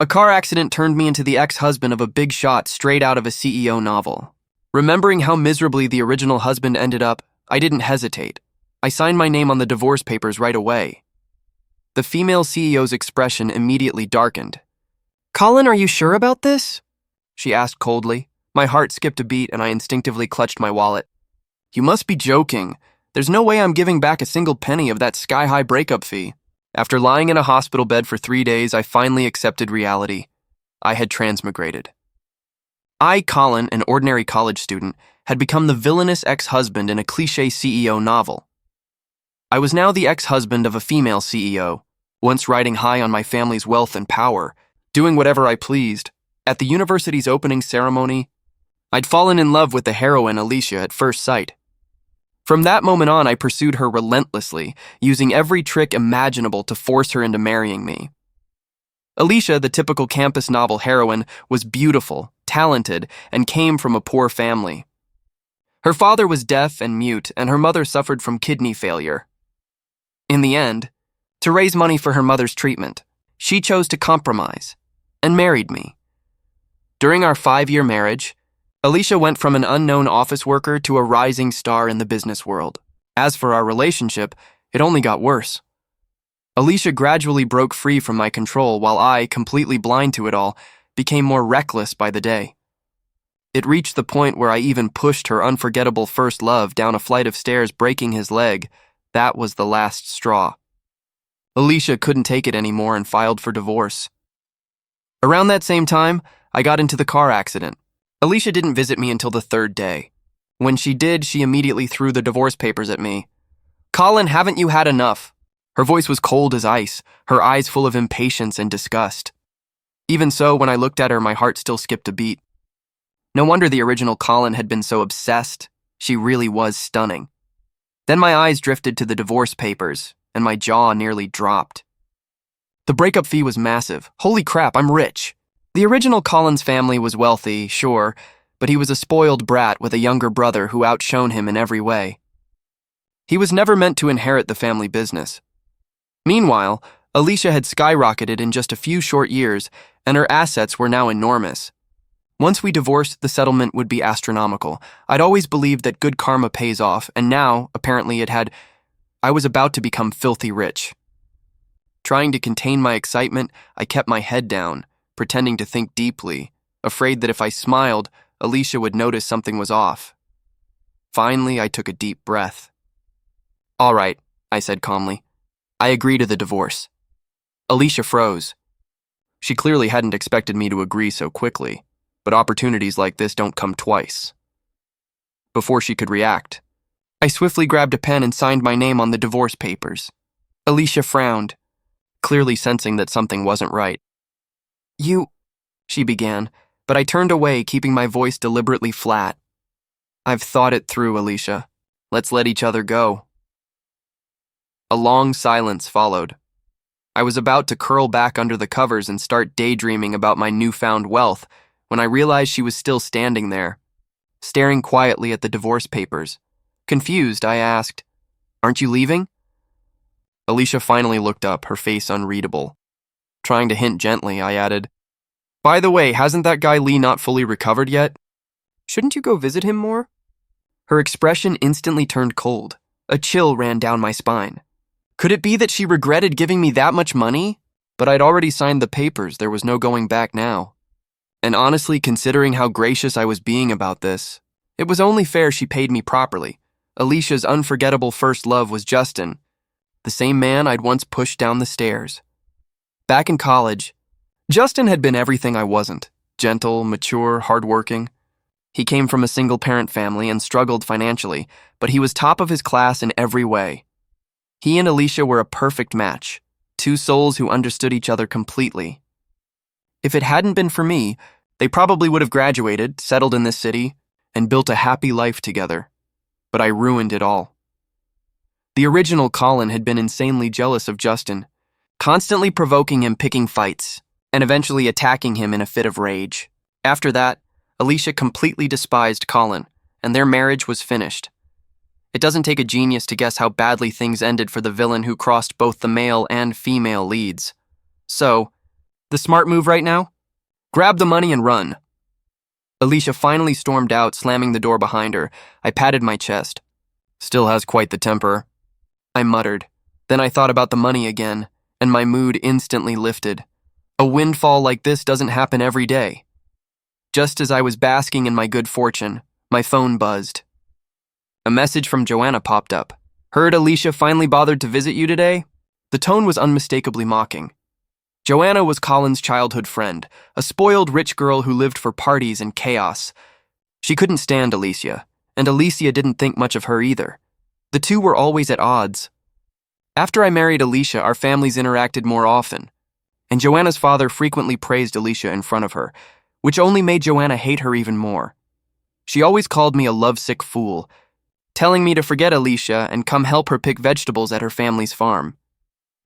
A car accident turned me into the ex-husband of a big shot straight out of a CEO novel. Remembering how miserably the original husband ended up, I didn't hesitate. I signed my name on the divorce papers right away. The female CEO's expression immediately darkened. "Colin, are you sure about this?" she asked coldly. My heart skipped a beat and I instinctively clutched my wallet. "You must be joking. There's no way I'm giving back a single penny of that sky-high breakup fee." After lying in a hospital bed for 3 days, I finally accepted reality. I had transmigrated. I, Colin, an ordinary college student, had become the villainous ex-husband in a cliché CEO novel. I was now the ex-husband of a female CEO, once riding high on my family's wealth and power, doing whatever I pleased. At the university's opening ceremony, I'd fallen in love with the heroine Alicia at first sight. From that moment on, I pursued her relentlessly, using every trick imaginable to force her into marrying me. Alicia, the typical campus novel heroine, was beautiful, talented, and came from a poor family. Her father was deaf and mute, and her mother suffered from kidney failure. In the end, to raise money for her mother's treatment, she chose to compromise and married me. During our 5-year marriage, Alicia went from an unknown office worker to a rising star in the business world. As for our relationship, it only got worse. Alicia gradually broke free from my control while I, completely blind to it all, became more reckless by the day. It reached the point where I even pushed her unforgettable first love down a flight of stairs, breaking his leg. That was the last straw. Alicia couldn't take it anymore and filed for divorce. Around that same time, I got into the car accident. Alicia didn't visit me until the 3rd day. When she did, she immediately threw the divorce papers at me. "Colin, haven't you had enough?" Her voice was cold as ice, her eyes full of impatience and disgust. Even so, when I looked at her, my heart still skipped a beat. No wonder the original Colin had been so obsessed. She really was stunning. Then my eyes drifted to the divorce papers, and my jaw nearly dropped. The breakup fee was massive. Holy crap, I'm rich. The original Colin's family was wealthy, sure, but he was a spoiled brat with a younger brother who outshone him in every way. He was never meant to inherit the family business. Meanwhile, Alicia had skyrocketed in just a few short years, and her assets were now enormous. Once we divorced, the settlement would be astronomical. I'd always believed that good karma pays off, and now, apparently it had. I was about to become filthy rich. Trying to contain my excitement, I kept my head down, pretending to think deeply, afraid that if I smiled, Alicia would notice something was off. Finally, I took a deep breath. "All right," I said calmly. "I agree to the divorce." Alicia froze. She clearly hadn't expected me to agree so quickly, but opportunities like this don't come twice. Before she could react, I swiftly grabbed a pen and signed my name on the divorce papers. Alicia frowned, clearly sensing that something wasn't right. "You," she began, but I turned away, keeping my voice deliberately flat. "I've thought it through, Alicia. Let's let each other go." A long silence followed. I was about to curl back under the covers and start daydreaming about my newfound wealth when I realized she was still standing there, staring quietly at the divorce papers. Confused, I asked, "Aren't you leaving?" Alicia finally looked up, her face unreadable. Trying to hint gently, I added, "By the way, hasn't that guy Lee not fully recovered yet? Shouldn't you go visit him more?" Her expression instantly turned cold. A chill ran down my spine. Could it be that she regretted giving me that much money? But I'd already signed the papers, there was no going back now. And honestly, considering how gracious I was being about this, it was only fair she paid me properly. Alicia's unforgettable first love was Justin, the same man I'd once pushed down the stairs. Back in college, Justin had been everything I wasn't. Gentle, mature, hardworking. He came from a single-parent family and struggled financially, but he was top of his class in every way. He and Alicia were a perfect match, two souls who understood each other completely. If it hadn't been for me, they probably would have graduated, settled in this city, and built a happy life together. But I ruined it all. The original Colin had been insanely jealous of Justin, constantly provoking him, picking fights, and eventually attacking him in a fit of rage. After that, Alicia completely despised Colin, and their marriage was finished. It doesn't take a genius to guess how badly things ended for the villain who crossed both the male and female leads. So, The smart move right now? Grab the money and run. Alicia finally stormed out, slamming the door behind her. I patted my chest. Still has quite the temper, I muttered. Then I thought about the money again, and my mood instantly lifted. A windfall like this doesn't happen every day. Just as I was basking in my good fortune, my phone buzzed. A message from Joanna popped up. Heard Alicia finally bothered to visit you today? The tone was unmistakably mocking. Joanna was Colin's childhood friend, a spoiled rich girl who lived for parties and chaos. She couldn't stand Alicia, and Alicia didn't think much of her either. The two were always at odds. After I married Alicia, our families interacted more often, and Joanna's father frequently praised Alicia in front of her, which only made Joanna hate her even more. She always called me a lovesick fool, telling me to forget Alicia and come help her pick vegetables at her family's farm.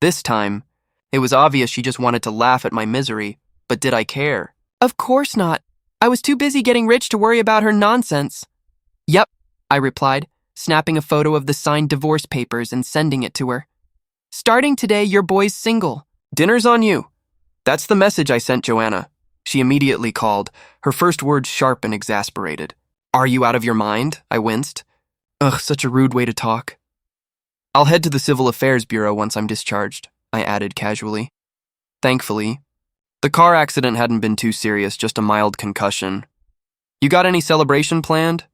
This time, it was obvious she just wanted to laugh at my misery, but did I care? Of course not. I was too busy getting rich to worry about her nonsense. Yep, I replied, snapping a photo of the signed divorce papers and sending it to her. Starting today, your boy's single. Dinner's on you. That's the message I sent Joanna. She immediately called, her first words sharp and exasperated. Are you out of your mind? I winced. Ugh, such a rude way to talk. I'll head to the Civil Affairs Bureau once I'm discharged, I added casually. Thankfully, the car accident hadn't been too serious, just a mild concussion. You got any celebration planned?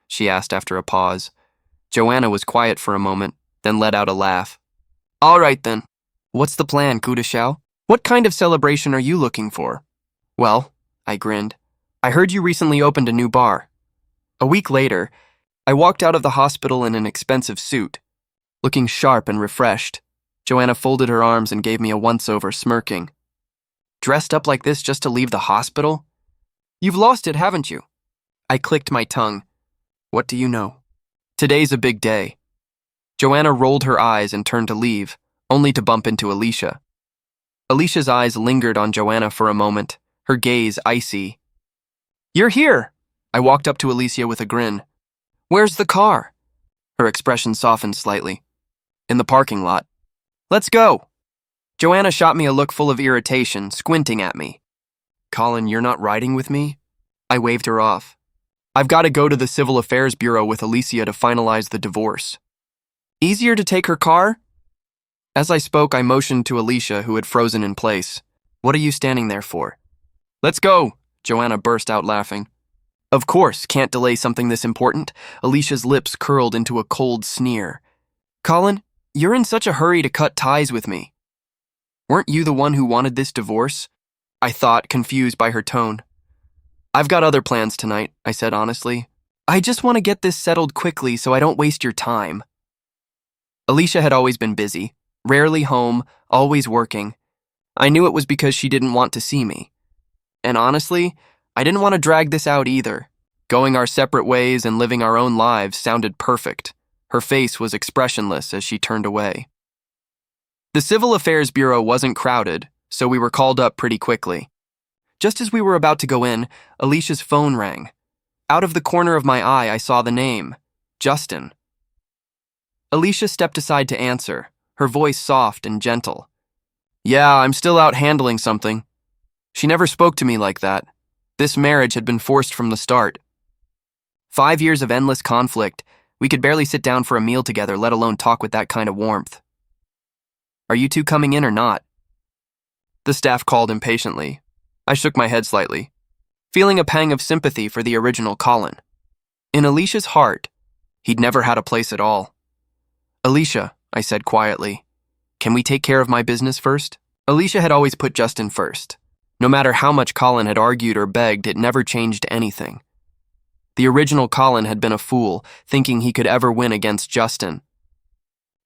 She asked after a pause. Joanna was quiet for a moment, then let out a laugh. All right then. What's the plan, Kudashao? What kind of celebration are you looking for? Well, I grinned. I heard you recently opened a new bar. A week later, I walked out of the hospital in an expensive suit. Looking sharp and refreshed, Joanna folded her arms and gave me a once-over, smirking. Dressed up like this just to leave the hospital? You've lost it, haven't you? I clicked my tongue. What do you know? Today's a big day. Joanna rolled her eyes and turned to leave, only to bump into Alicia. Alicia's eyes lingered on Joanna for a moment, her gaze icy. You're here! I walked up to Alicia with a grin. Where's the car? Her expression softened slightly. In the parking lot. Let's go! Joanna shot me a look full of irritation, squinting at me. Colin, you're not riding with me? I waved her off. I've got to go to the Civil Affairs Bureau with Alicia to finalize the divorce. Easier to take her car? As I spoke, I motioned to Alicia, who had frozen in place. What are you standing there for? Let's go! Joanna burst out laughing. Of course, can't delay something this important. Alicia's lips curled into a cold sneer. Colin, you're in such a hurry to cut ties with me. Weren't you the one who wanted this divorce? I thought, confused by her tone. I've got other plans tonight, I said honestly. I just want to get this settled quickly so I don't waste your time. Alicia had always been busy, rarely home, always working. I knew it was because she didn't want to see me. And honestly, I didn't want to drag this out either. Going our separate ways and living our own lives sounded perfect. Her face was expressionless as she turned away. The Civil Affairs Bureau wasn't crowded, so we were called up pretty quickly. Just as we were about to go in, Alicia's phone rang. Out of the corner of my eye, I saw the name, Justin. Alicia stepped aside to answer, her voice soft and gentle. Yeah, I'm still out handling something. She never spoke to me like that. This marriage had been forced from the start. 5 years of endless conflict. We could barely sit down for a meal together, let alone talk with that kind of warmth. Are you two coming in or not? The staff called impatiently. I shook my head slightly, feeling a pang of sympathy for the original Colin. In Alicia's heart, he'd never had a place at all. Alicia, I said quietly, can we take care of my business first? Alicia had always put Justin first. No matter how much Colin had argued or begged, it never changed anything. The original Colin had been a fool, thinking he could ever win against Justin.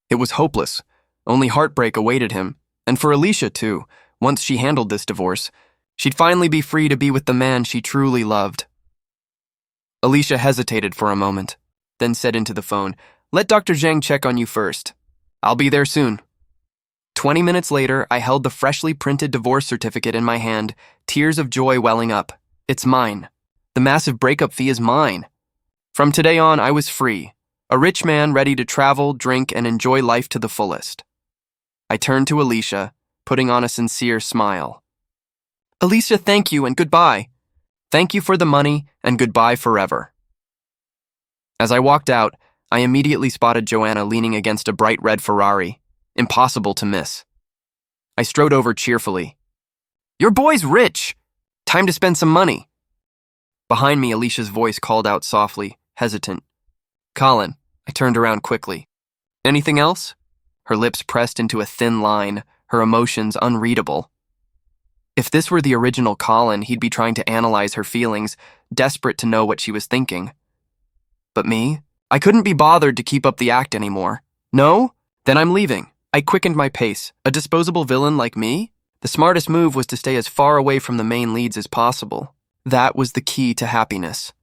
It was hopeless. Only heartbreak awaited him, and for Alicia too. Once she handled this divorce, she'd finally be free to be with the man she truly loved. Alicia hesitated for a moment, then said into the phone, Let Dr. Zhang check on you first. I'll be there soon. 20 minutes later, I held the freshly printed divorce certificate in my hand, tears of joy welling up. It's mine. The massive breakup fee is mine. From today on, I was free, a rich man ready to travel, drink, and enjoy life to the fullest. I turned to Alicia, putting on a sincere smile. Alicia, thank you and goodbye. Thank you for the money and goodbye forever. As I walked out, I immediately spotted Joanna leaning against a bright red Ferrari. Impossible to miss. I strode over cheerfully. Your boy's rich! Time to spend some money. Behind me, Alicia's voice called out softly, hesitant. Colin. I turned around quickly. Anything else? Her lips pressed into a thin line, her emotions unreadable. If this were the original Colin, he'd be trying to analyze her feelings, desperate to know what she was thinking. But me? I couldn't be bothered to keep up the act anymore. No? Then I'm leaving. I quickened my pace. A disposable villain like me? The smartest move was to stay as far away from the main leads as possible. That was the key to happiness.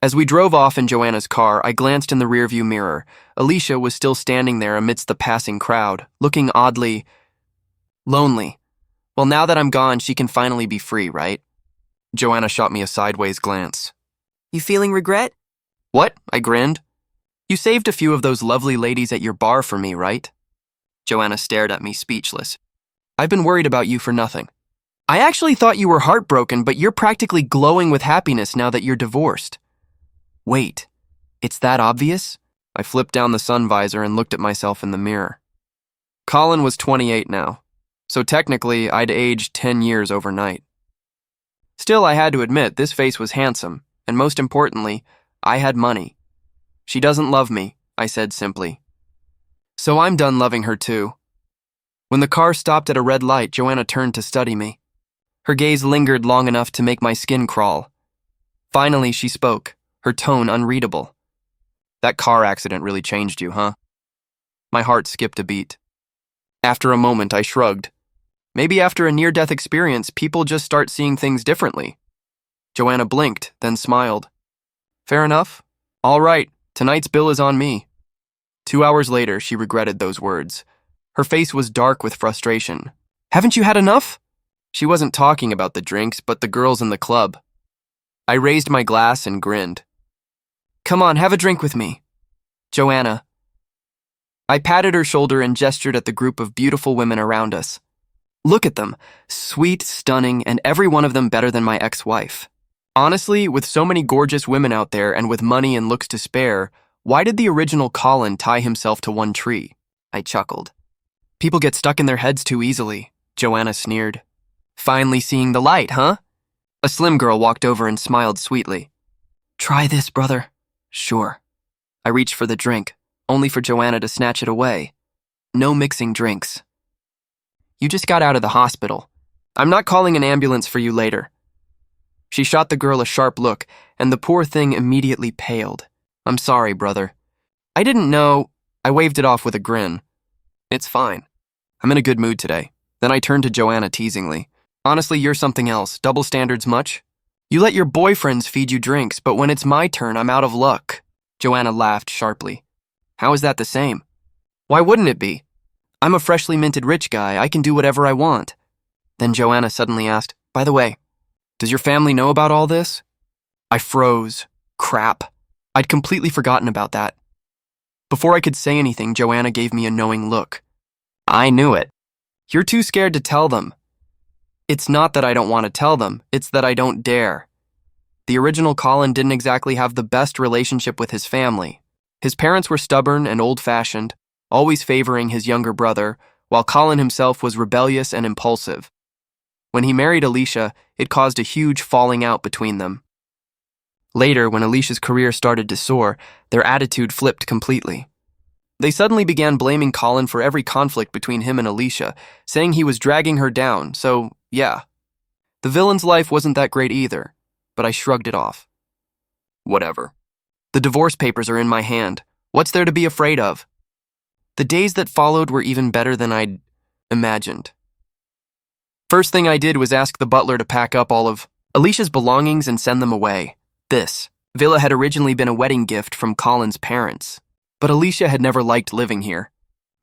As we drove off in Joanna's car, I glanced in the rearview mirror. Alicia was still standing there amidst the passing crowd, looking oddly lonely. Well, now that I'm gone, she can finally be free, right? Joanna shot me a sideways glance. You feeling regret? What? I grinned. You saved a few of those lovely ladies at your bar for me, right? Joanna stared at me, speechless. I've been worried about you for nothing. I actually thought you were heartbroken, but you're practically glowing with happiness now that you're divorced. Wait, it's that obvious? I flipped down the sun visor and looked at myself in the mirror. Colin was 28 now, so technically I'd aged 10 years overnight. Still, I had to admit, this face was handsome, and most importantly, I had money. She doesn't love me, I said simply. So I'm done loving her too. When the car stopped at a red light, Joanna turned to study me. Her gaze lingered long enough to make my skin crawl. Finally, she spoke, her tone unreadable. That car accident really changed you, huh? My heart skipped a beat. After a moment, I shrugged. Maybe after a near-death experience, people just start seeing things differently. Joanna blinked, then smiled. Fair enough. All right, tonight's bill is on me. 2 hours later, she regretted those words. Her face was dark with frustration. Haven't you had enough? She wasn't talking about the drinks, but the girls in the club. I raised my glass and grinned. Come on, have a drink with me. Joanna. I patted her shoulder and gestured at the group of beautiful women around us. Look at them. Sweet, stunning, and every one of them better than my ex-wife. Honestly, with so many gorgeous women out there and with money and looks to spare, why did the original Colin tie himself to one tree? I chuckled. People get stuck in their heads too easily, Joanna sneered. Finally seeing the light, huh? A slim girl walked over and smiled sweetly. Try this, brother. Sure. I reached for the drink, only for Joanna to snatch it away. No mixing drinks. You just got out of the hospital. I'm not calling an ambulance for you later. She shot the girl a sharp look, and the poor thing immediately paled. I'm sorry, brother. I didn't know. I waved it off with a grin. It's fine. I'm in a good mood today. Then I turned to Joanna teasingly. Honestly, you're something else. Double standards much? You let your boyfriends feed you drinks, but when it's my turn, I'm out of luck. Joanna laughed sharply. How is that the same? Why wouldn't it be? I'm a freshly minted rich guy. I can do whatever I want. Then Joanna suddenly asked, by the way, does your family know about all this? I froze. Crap. I'd completely forgotten about that. Before I could say anything, Joanna gave me a knowing look. I knew it. You're too scared to tell them. It's not that I don't want to tell them, it's that I don't dare. The original Colin didn't exactly have the best relationship with his family. His parents were stubborn and old-fashioned, always favoring his younger brother, while Colin himself was rebellious and impulsive. When he married Alicia, it caused a huge falling out between them. Later, when Alicia's career started to soar, their attitude flipped completely. They suddenly began blaming Colin for every conflict between him and Alicia, saying he was dragging her down, so, yeah. The villain's life wasn't that great either, but I shrugged it off. Whatever. The divorce papers are in my hand. What's there to be afraid of? The days that followed were even better than I'd imagined. First thing I did was ask the butler to pack up all of Alicia's belongings and send them away. This villa had originally been a wedding gift from Colin's parents. But Alicia had never liked living here.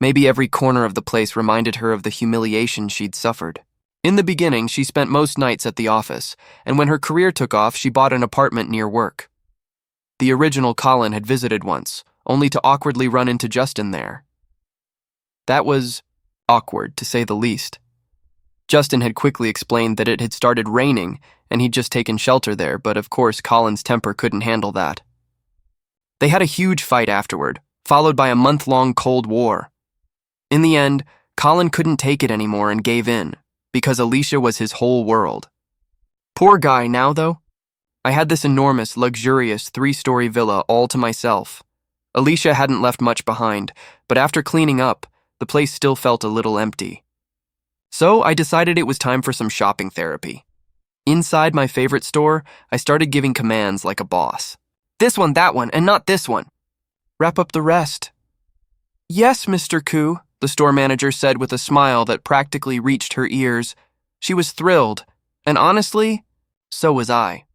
Maybe every corner of the place reminded her of the humiliation she'd suffered. In the beginning, she spent most nights at the office, and when her career took off, she bought an apartment near work. The original Colin had visited once, only to awkwardly run into Justin there. That was awkward, to say the least. Justin had quickly explained that it had started raining and he'd just taken shelter there, but of course Colin's temper couldn't handle that. They had a huge fight afterward, followed by a month-long Cold War. In the end, Colin couldn't take it anymore and gave in, because Alicia was his whole world. Poor guy now, though. I had this enormous, luxurious 3-story villa all to myself. Alicia hadn't left much behind, but after cleaning up, the place still felt a little empty. So I decided it was time for some shopping therapy. Inside my favorite store, I started giving commands like a boss. This one, that one, and not this one. Wrap up the rest. Yes, Mr. Koo, the store manager said with a smile that practically reached her ears. She was thrilled, and honestly, so was I.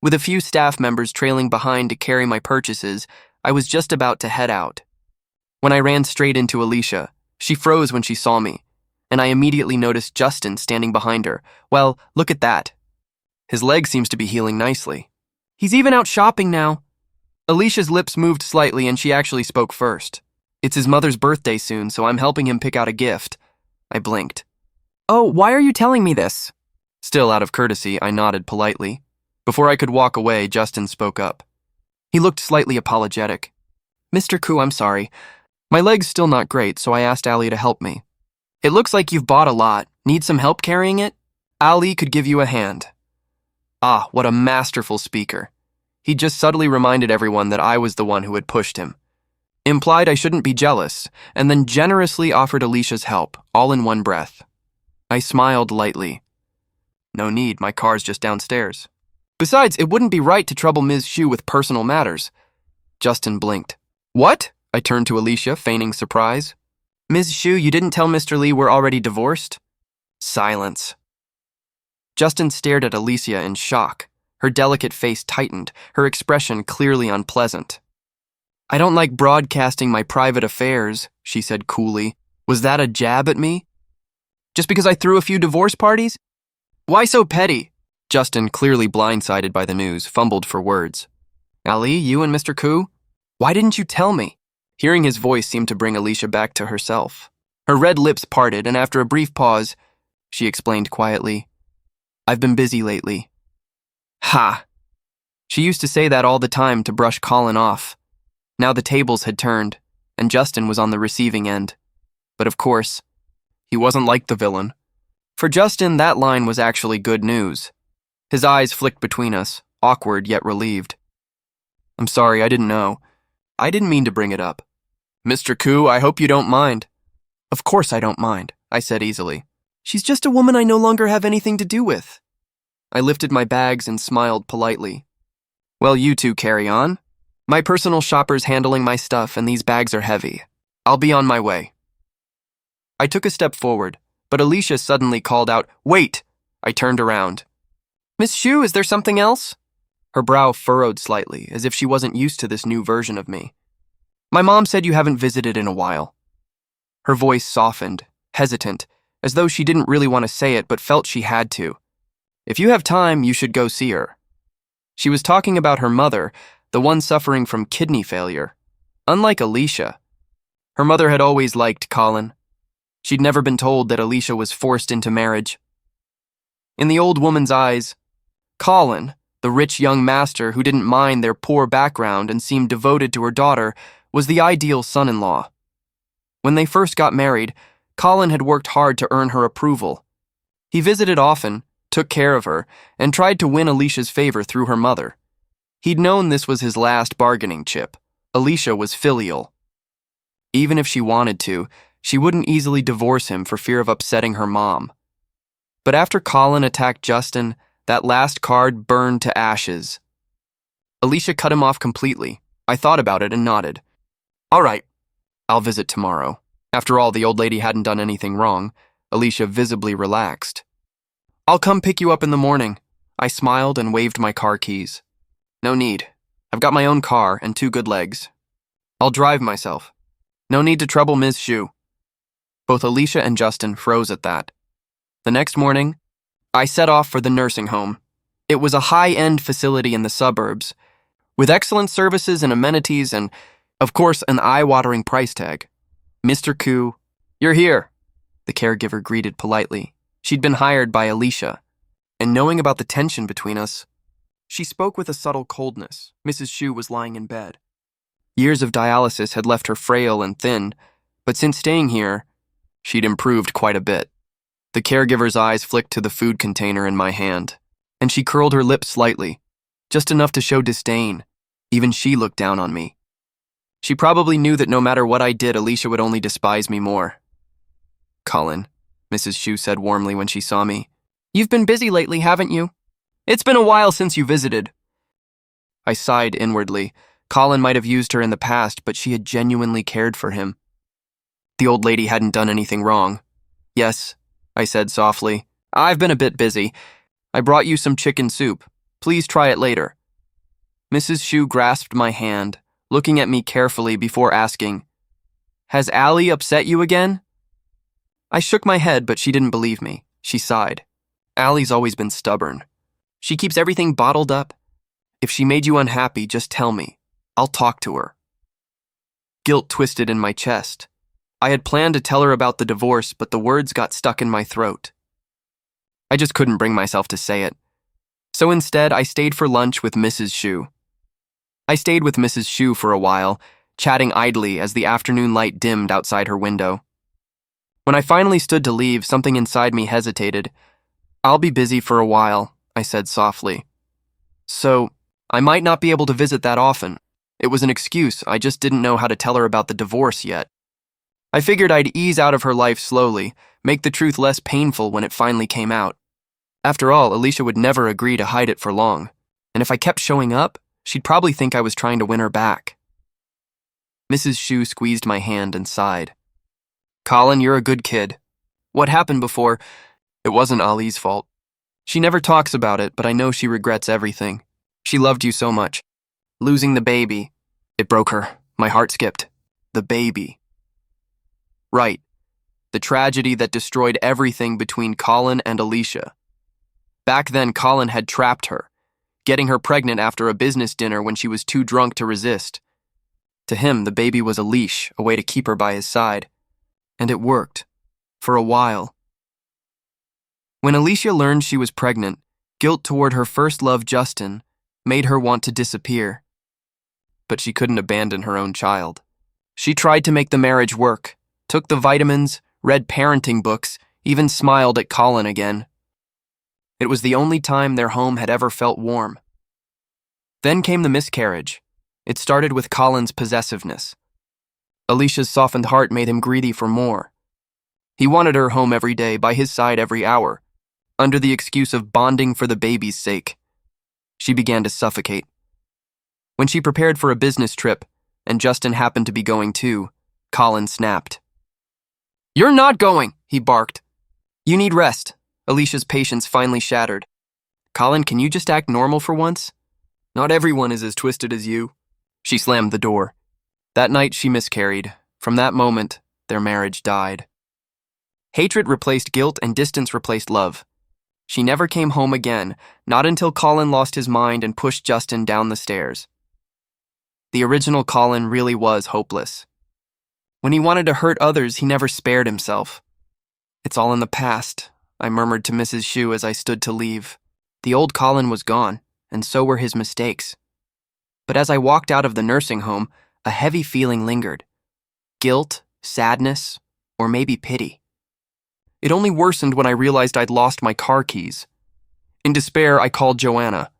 With a few staff members trailing behind to carry my purchases, I was just about to head out. When I ran straight into Alicia, she froze when she saw me, and I immediately noticed Justin standing behind her. Well, look at that. His leg seems to be healing nicely. He's even out shopping now. Alicia's lips moved slightly and she actually spoke first. It's his mother's birthday soon, so I'm helping him pick out a gift. I blinked. Oh, why are you telling me this? Still out of courtesy, I nodded politely. Before I could walk away, Justin spoke up. He looked slightly apologetic. Mr. Koo, I'm sorry. My leg's still not great, so I asked Ali to help me. It looks like you've bought a lot. Need some help carrying it? Ali could give you a hand. Ah, what a masterful speaker. He just subtly reminded everyone that I was the one who had pushed him. Implied I shouldn't be jealous, and then generously offered Alicia's help, all in one breath. I smiled lightly. No need, my car's just downstairs. Besides, it wouldn't be right to trouble Ms. Xu with personal matters. Justin blinked. What? I turned to Alicia, feigning surprise. Ms. Xu, you didn't tell Mr. Li we're already divorced? Silence. Justin stared at Alicia in shock. Her delicate face tightened, her expression clearly unpleasant. I don't like broadcasting my private affairs, she said coolly. Was that a jab at me? Just because I threw a few divorce parties? Why so petty? Justin, clearly blindsided by the news, fumbled for words. Ali, you and Mr. Koo? Why didn't you tell me? Hearing his voice seemed to bring Alicia back to herself. Her red lips parted, and after a brief pause, she explained quietly, I've been busy lately. Ha! She used to say that all the time to brush Colin off. Now the tables had turned, and Justin was on the receiving end. But of course, he wasn't like the villain. For Justin, that line was actually good news. His eyes flicked between us, awkward yet relieved. I'm sorry, I didn't know. I didn't mean to bring it up. Mr. Koo, I hope you don't mind. Of course I don't mind, I said easily. She's just a woman I no longer have anything to do with. I lifted my bags and smiled politely. Well, you two carry on. My personal shopper's handling my stuff and these bags are heavy. I'll be on my way. I took a step forward, but Alicia suddenly called out, Wait! I turned around. Miss Xu, is there something else? Her brow furrowed slightly, as if she wasn't used to this new version of me. My mom said you haven't visited in a while. Her voice softened, hesitant, as though she didn't really want to say it but felt she had to. If you have time, you should go see her. She was talking about her mother, the one suffering from kidney failure. Unlike Alicia, her mother had always liked Colin. She'd never been told that Alicia was forced into marriage. In the old woman's eyes, Colin, the rich young master who didn't mind their poor background and seemed devoted to her daughter, was the ideal son-in-law. When they first got married, Colin had worked hard to earn her approval. He visited often, took care of her, and tried to win Alicia's favor through her mother. He'd known this was his last bargaining chip. Alicia was filial. Even if she wanted to, she wouldn't easily divorce him for fear of upsetting her mom. But after Colin attacked Justin, that last card burned to ashes. Alicia cut him off completely. I thought about it and nodded. All right, I'll visit tomorrow. After all, the old lady hadn't done anything wrong. Alicia visibly relaxed. I'll come pick you up in the morning. I smiled and waved my car keys. No need. I've got my own car and 2 good legs. I'll drive myself. No need to trouble Ms. Xu. Both Alicia and Justin froze at that. The next morning, I set off for the nursing home. It was a high-end facility in the suburbs, with excellent services and amenities and, of course, an eye-watering price tag. Mr. Koo, you're here, the caregiver greeted politely. She'd been hired by Alicia, and knowing about the tension between us, she spoke with a subtle coldness. Mrs. Shu was lying in bed. Years of dialysis had left her frail and thin, but since staying here, she'd improved quite a bit. The caregiver's eyes flicked to the food container in my hand, and she curled her lips slightly, just enough to show disdain. Even she looked down on me. She probably knew that no matter what I did, Alicia would only despise me more. "Colin," Mrs. Shu said warmly when she saw me. "You've been busy lately, haven't you? It's been a while since you visited." I sighed inwardly. Colin might have used her in the past, but she had genuinely cared for him. The old lady hadn't done anything wrong. "Yes," I said softly. "I've been a bit busy. I brought you some chicken soup. Please try it later." Mrs. Shu grasped my hand, looking at me carefully before asking, "Has Allie upset you again?" I shook my head, but she didn't believe me. She sighed. "Allie's always been stubborn. She keeps everything bottled up. If she made you unhappy, just tell me. I'll talk to her." Guilt twisted in my chest. I had planned to tell her about the divorce, but the words got stuck in my throat. I just couldn't bring myself to say it. So instead, I stayed for lunch with Mrs. Shu. I stayed with Mrs. Shu for a while, chatting idly as the afternoon light dimmed outside her window. When I finally stood to leave, something inside me hesitated. "I'll be busy for a while," I said softly. "So, I might not be able to visit that often." It was an excuse, I just didn't know how to tell her about the divorce yet. I figured I'd ease out of her life slowly, make the truth less painful when it finally came out. After all, Alicia would never agree to hide it for long, and if I kept showing up, she'd probably think I was trying to win her back. Mrs. Shu squeezed my hand and sighed. "Colin, you're a good kid. What happened before? It wasn't Ali's fault. She never talks about it, but I know she regrets everything. She loved you so much. Losing the baby, it broke her. My heart skipped. The baby. Right. The tragedy that destroyed everything between Colin and Alicia. Back then, Colin had trapped her, getting her pregnant after a business dinner when she was too drunk to resist. To him, the baby was a leash, a way to keep her by his side. And it worked. For a while. When Alicia learned she was pregnant, guilt toward her first love, Justin, made her want to disappear. But she couldn't abandon her own child. She tried to make the marriage work, took the vitamins, read parenting books, even smiled at Colin again. It was the only time their home had ever felt warm. Then came the miscarriage. It started with Colin's possessiveness. Alicia's softened heart made him greedy for more. He wanted her home every day, by his side every hour, under the excuse of bonding for the baby's sake. She began to suffocate. When she prepared for a business trip, and Justin happened to be going too, Colin snapped. "You're not going," he barked. "You need rest." Alicia's patience finally shattered. "Colin, can you just act normal for once? Not everyone is as twisted as you." She slammed the door. That night she miscarried. From that moment, their marriage died. Hatred replaced guilt and distance replaced love. She never came home again, not until Colin lost his mind and pushed Justin down the stairs. The original Colin really was hopeless. When he wanted to hurt others, he never spared himself. "It's all in the past," I murmured to Mrs. Shu as I stood to leave. The old Colin was gone, and so were his mistakes. But as I walked out of the nursing home, a heavy feeling lingered. Guilt, sadness, or maybe pity. It only worsened when I realized I'd lost my car keys. In despair, I called Joanna.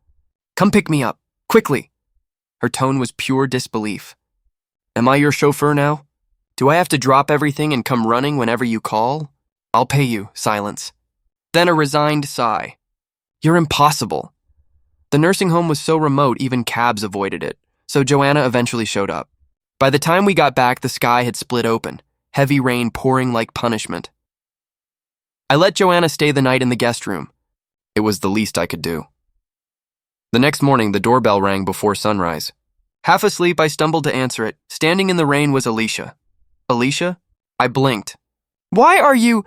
"Come pick me up, quickly." Her tone was pure disbelief. "Am I your chauffeur now? Do I have to drop everything and come running whenever you call? I'll pay you." Silence. Then a resigned sigh. "You're impossible." The nursing home was so remote, even cabs avoided it, so Joanna eventually showed up. By the time we got back, the sky had split open, heavy rain pouring like punishment. I let Joanna stay the night in the guest room. It was the least I could do. The next morning, the doorbell rang before sunrise. Half asleep, I stumbled to answer it. Standing in the rain was Alicia. "Alicia?" I blinked. "Why are you—"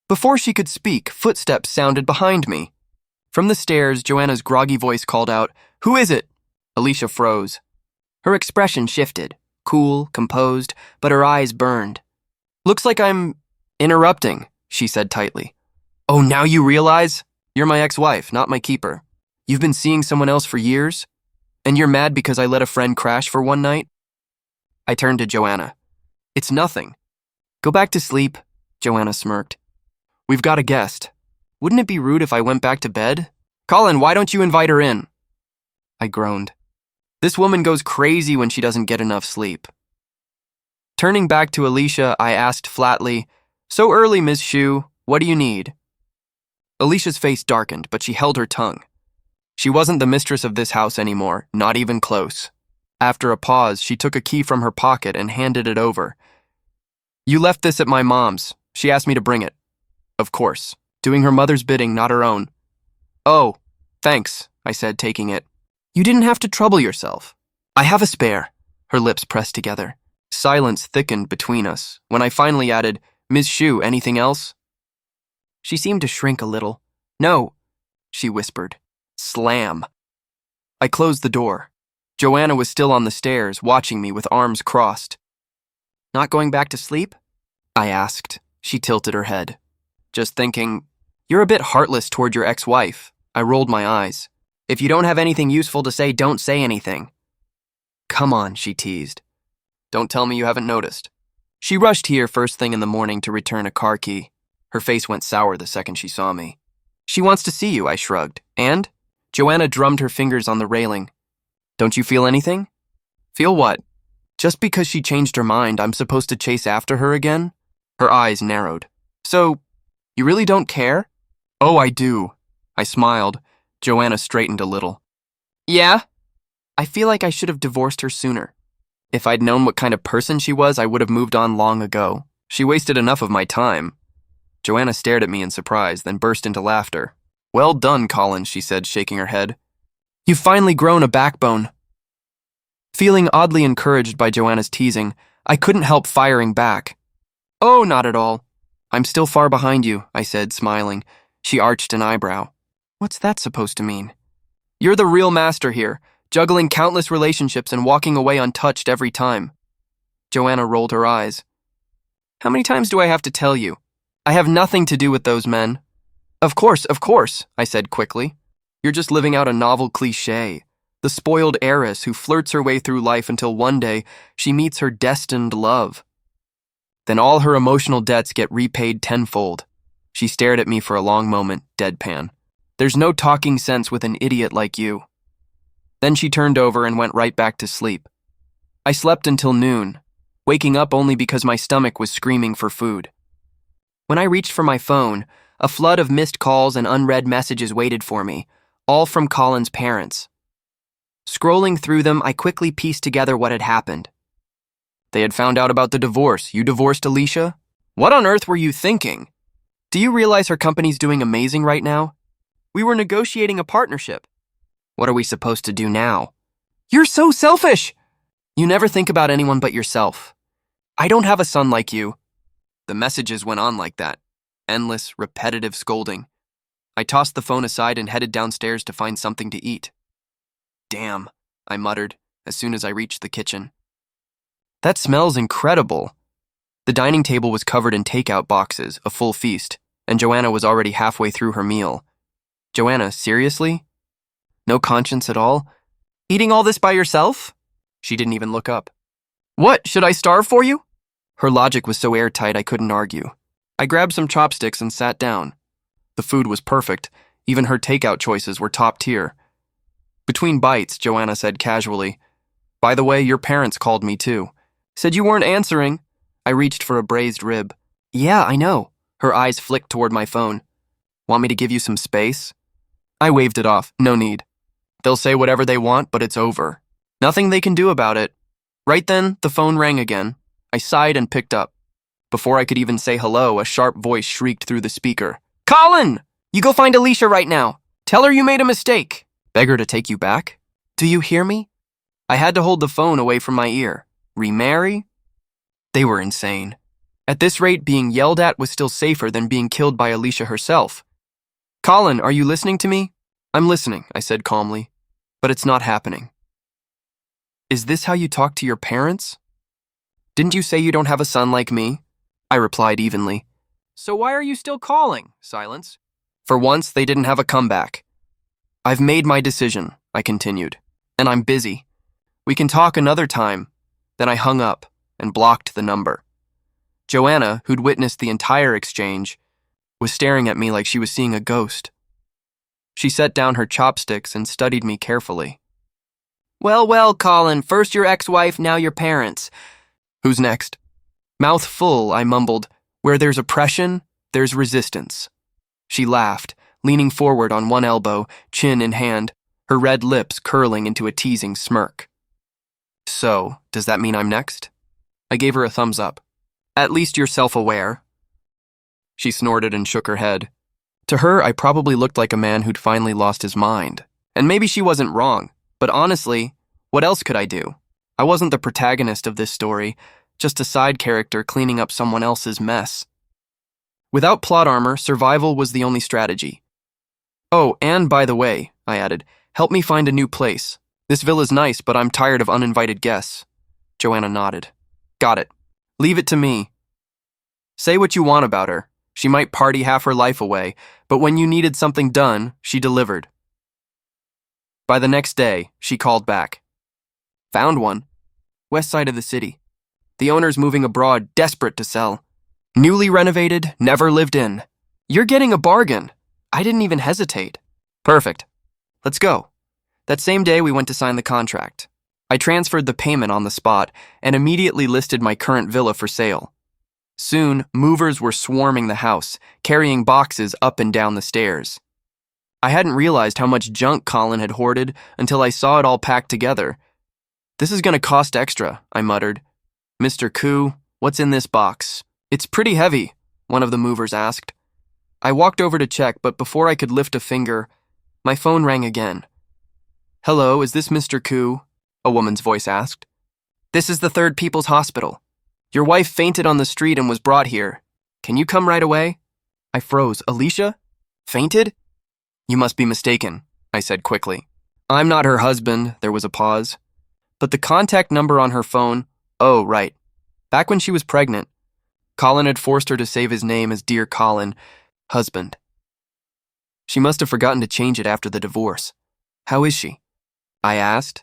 Before she could speak, footsteps sounded behind me. From the stairs, Joanna's groggy voice called out, "Who is it?" Alicia froze. Her expression shifted, cool, composed, but her eyes burned. "Looks like I'm interrupting," she said tightly. Oh, now you realize? You're my ex-wife, not my keeper. You've been seeing someone else for years? And you're mad because I let a friend crash for one night? I turned to Joanna. It's nothing. Go back to sleep, Joanna smirked. We've got a guest. Wouldn't it be rude if I went back to bed? Colin, why don't you invite her in? I groaned. This woman goes crazy when she doesn't get enough sleep. Turning back to Alicia, I asked flatly, So early, Ms. Shu, what do you need? Alicia's face darkened, but she held her tongue. She wasn't the mistress of this house anymore, not even close. After a pause, she took a key from her pocket and handed it over. You left this at my mom's. She asked me to bring it. Of course, doing her mother's bidding, not her own. Oh, thanks, I said, taking it. You didn't have to trouble yourself. I have a spare. Her lips pressed together. Silence thickened between us. When I finally added, Ms. Shu, anything else? She seemed to shrink a little. No, she whispered. Slam. I closed the door. Joanna was still on the stairs, watching me with arms crossed. Not going back to sleep? I asked. She tilted her head. Just thinking, you're a bit heartless toward your ex-wife. I rolled my eyes. If you don't have anything useful to say, don't say anything. Come on, she teased. Don't tell me you haven't noticed. She rushed here first thing in the morning to return a car key. Her face went sour the second she saw me. She wants to see you, I shrugged. And? Joanna drummed her fingers on the railing. Don't you feel anything? Feel what? Just because she changed her mind, I'm supposed to chase after her again? Her eyes narrowed. So, you really don't care? Oh, I do. I smiled. Joanna straightened a little. Yeah? I feel like I should have divorced her sooner. If I'd known what kind of person she was, I would have moved on long ago. She wasted enough of my time. Joanna stared at me in surprise, then burst into laughter. Well done, Colin, she said, shaking her head. You've finally grown a backbone. Feeling oddly encouraged by Joanna's teasing, I couldn't help firing back. Oh, not at all. I'm still far behind you, I said, smiling. She arched an eyebrow. What's that supposed to mean? You're the real master here, juggling countless relationships and walking away untouched every time. Joanna rolled her eyes. How many times do I have to tell you? I have nothing to do with those men. Of course, I said quickly. You're just living out a novel cliché. The spoiled heiress who flirts her way through life until one day she meets her destined love. Then all her emotional debts get repaid tenfold. She stared at me for a long moment, deadpan. There's no talking sense with an idiot like you. Then she turned over and went right back to sleep. I slept until noon, waking up only because my stomach was screaming for food. When I reached for my phone, a flood of missed calls and unread messages waited for me, all from Colin's parents. Scrolling through them, I quickly pieced together what had happened. They had found out about the divorce. You divorced Alicia? What on earth were you thinking? Do you realize her company's doing amazing right now? We were negotiating a partnership. What are we supposed to do now? You're so selfish! You never think about anyone but yourself. I don't have a son like you. The messages went on like that. Endless, repetitive scolding. I tossed the phone aside and headed downstairs to find something to eat. Damn, I muttered as soon as I reached the kitchen. That smells incredible. The dining table was covered in takeout boxes, a full feast, and Joanna was already halfway through her meal. Joanna, seriously? No conscience at all? Eating all this by yourself? She didn't even look up. What, should I starve for you? Her logic was so airtight I couldn't argue. I grabbed some chopsticks and sat down. The food was perfect. Even her takeout choices were top tier. Between bites, Joanna said casually, By the way, your parents called me too. Said you weren't answering. I reached for a braised rib. Yeah, I know. Her eyes flicked toward my phone. Want me to give you some space? I waved it off. No need. They'll say whatever they want, but it's over. Nothing they can do about it. Right then, the phone rang again. I sighed and picked up. Before I could even say hello, a sharp voice shrieked through the speaker. Colin! You go find Alicia right now. Tell her you made a mistake. Beg her to take you back? Do you hear me? I had to hold the phone away from my ear. Remarry? They were insane. At this rate, being yelled at was still safer than being killed by Alicia herself. Colin, are you listening to me? I'm listening, I said calmly. But it's not happening. Is this how you talk to your parents? Didn't you say you don't have a son like me? I replied evenly. So why are you still calling? Silence. For once, they didn't have a comeback. I've made my decision, I continued, and I'm busy. We can talk another time. Then I hung up and blocked the number. Joanna, who'd witnessed the entire exchange, was staring at me like she was seeing a ghost. She set down her chopsticks and studied me carefully. Well, Colin, first your ex-wife, now your parents. Who's next? Mouth full, I mumbled, where there's oppression, there's resistance. She laughed, leaning forward on one elbow, chin in hand, her red lips curling into a teasing smirk. So, does that mean I'm next? I gave her a thumbs up. At least you're self-aware. She snorted and shook her head. To her, I probably looked like a man who'd finally lost his mind. And maybe she wasn't wrong, but honestly, what else could I do? I wasn't the protagonist of this story, just a side character cleaning up someone else's mess. Without plot armor, survival was the only strategy. Oh, and by the way, I added, help me find a new place. This villa's nice, but I'm tired of uninvited guests. Joanna nodded. Got it. Leave it to me. Say what you want about her. She might party half her life away, but when you needed something done, she delivered. By the next day, she called back. Found one. West side of the city. The owner's moving abroad, desperate to sell. Newly renovated, never lived in. You're getting a bargain. I didn't even hesitate. Perfect. Let's go. That same day, we went to sign the contract. I transferred the payment on the spot and immediately listed my current villa for sale. Soon, movers were swarming the house, carrying boxes up and down the stairs. I hadn't realized how much junk Colin had hoarded until I saw it all packed together. This is going to cost extra, I muttered. Mr. Koo, what's in this box? It's pretty heavy, one of the movers asked. I walked over to check, but before I could lift a finger, my phone rang again. Hello, is this Mr. Koo? A woman's voice asked. This is the Third People's Hospital. Your wife fainted on the street and was brought here. Can you come right away? I froze. Alicia? Fainted? You must be mistaken, I said quickly. I'm not her husband, there was a pause. But the contact number on her phone, oh, right. Back when she was pregnant, Colin had forced her to save his name as Dear Colin, husband. She must have forgotten to change it after the divorce. How is she? I asked.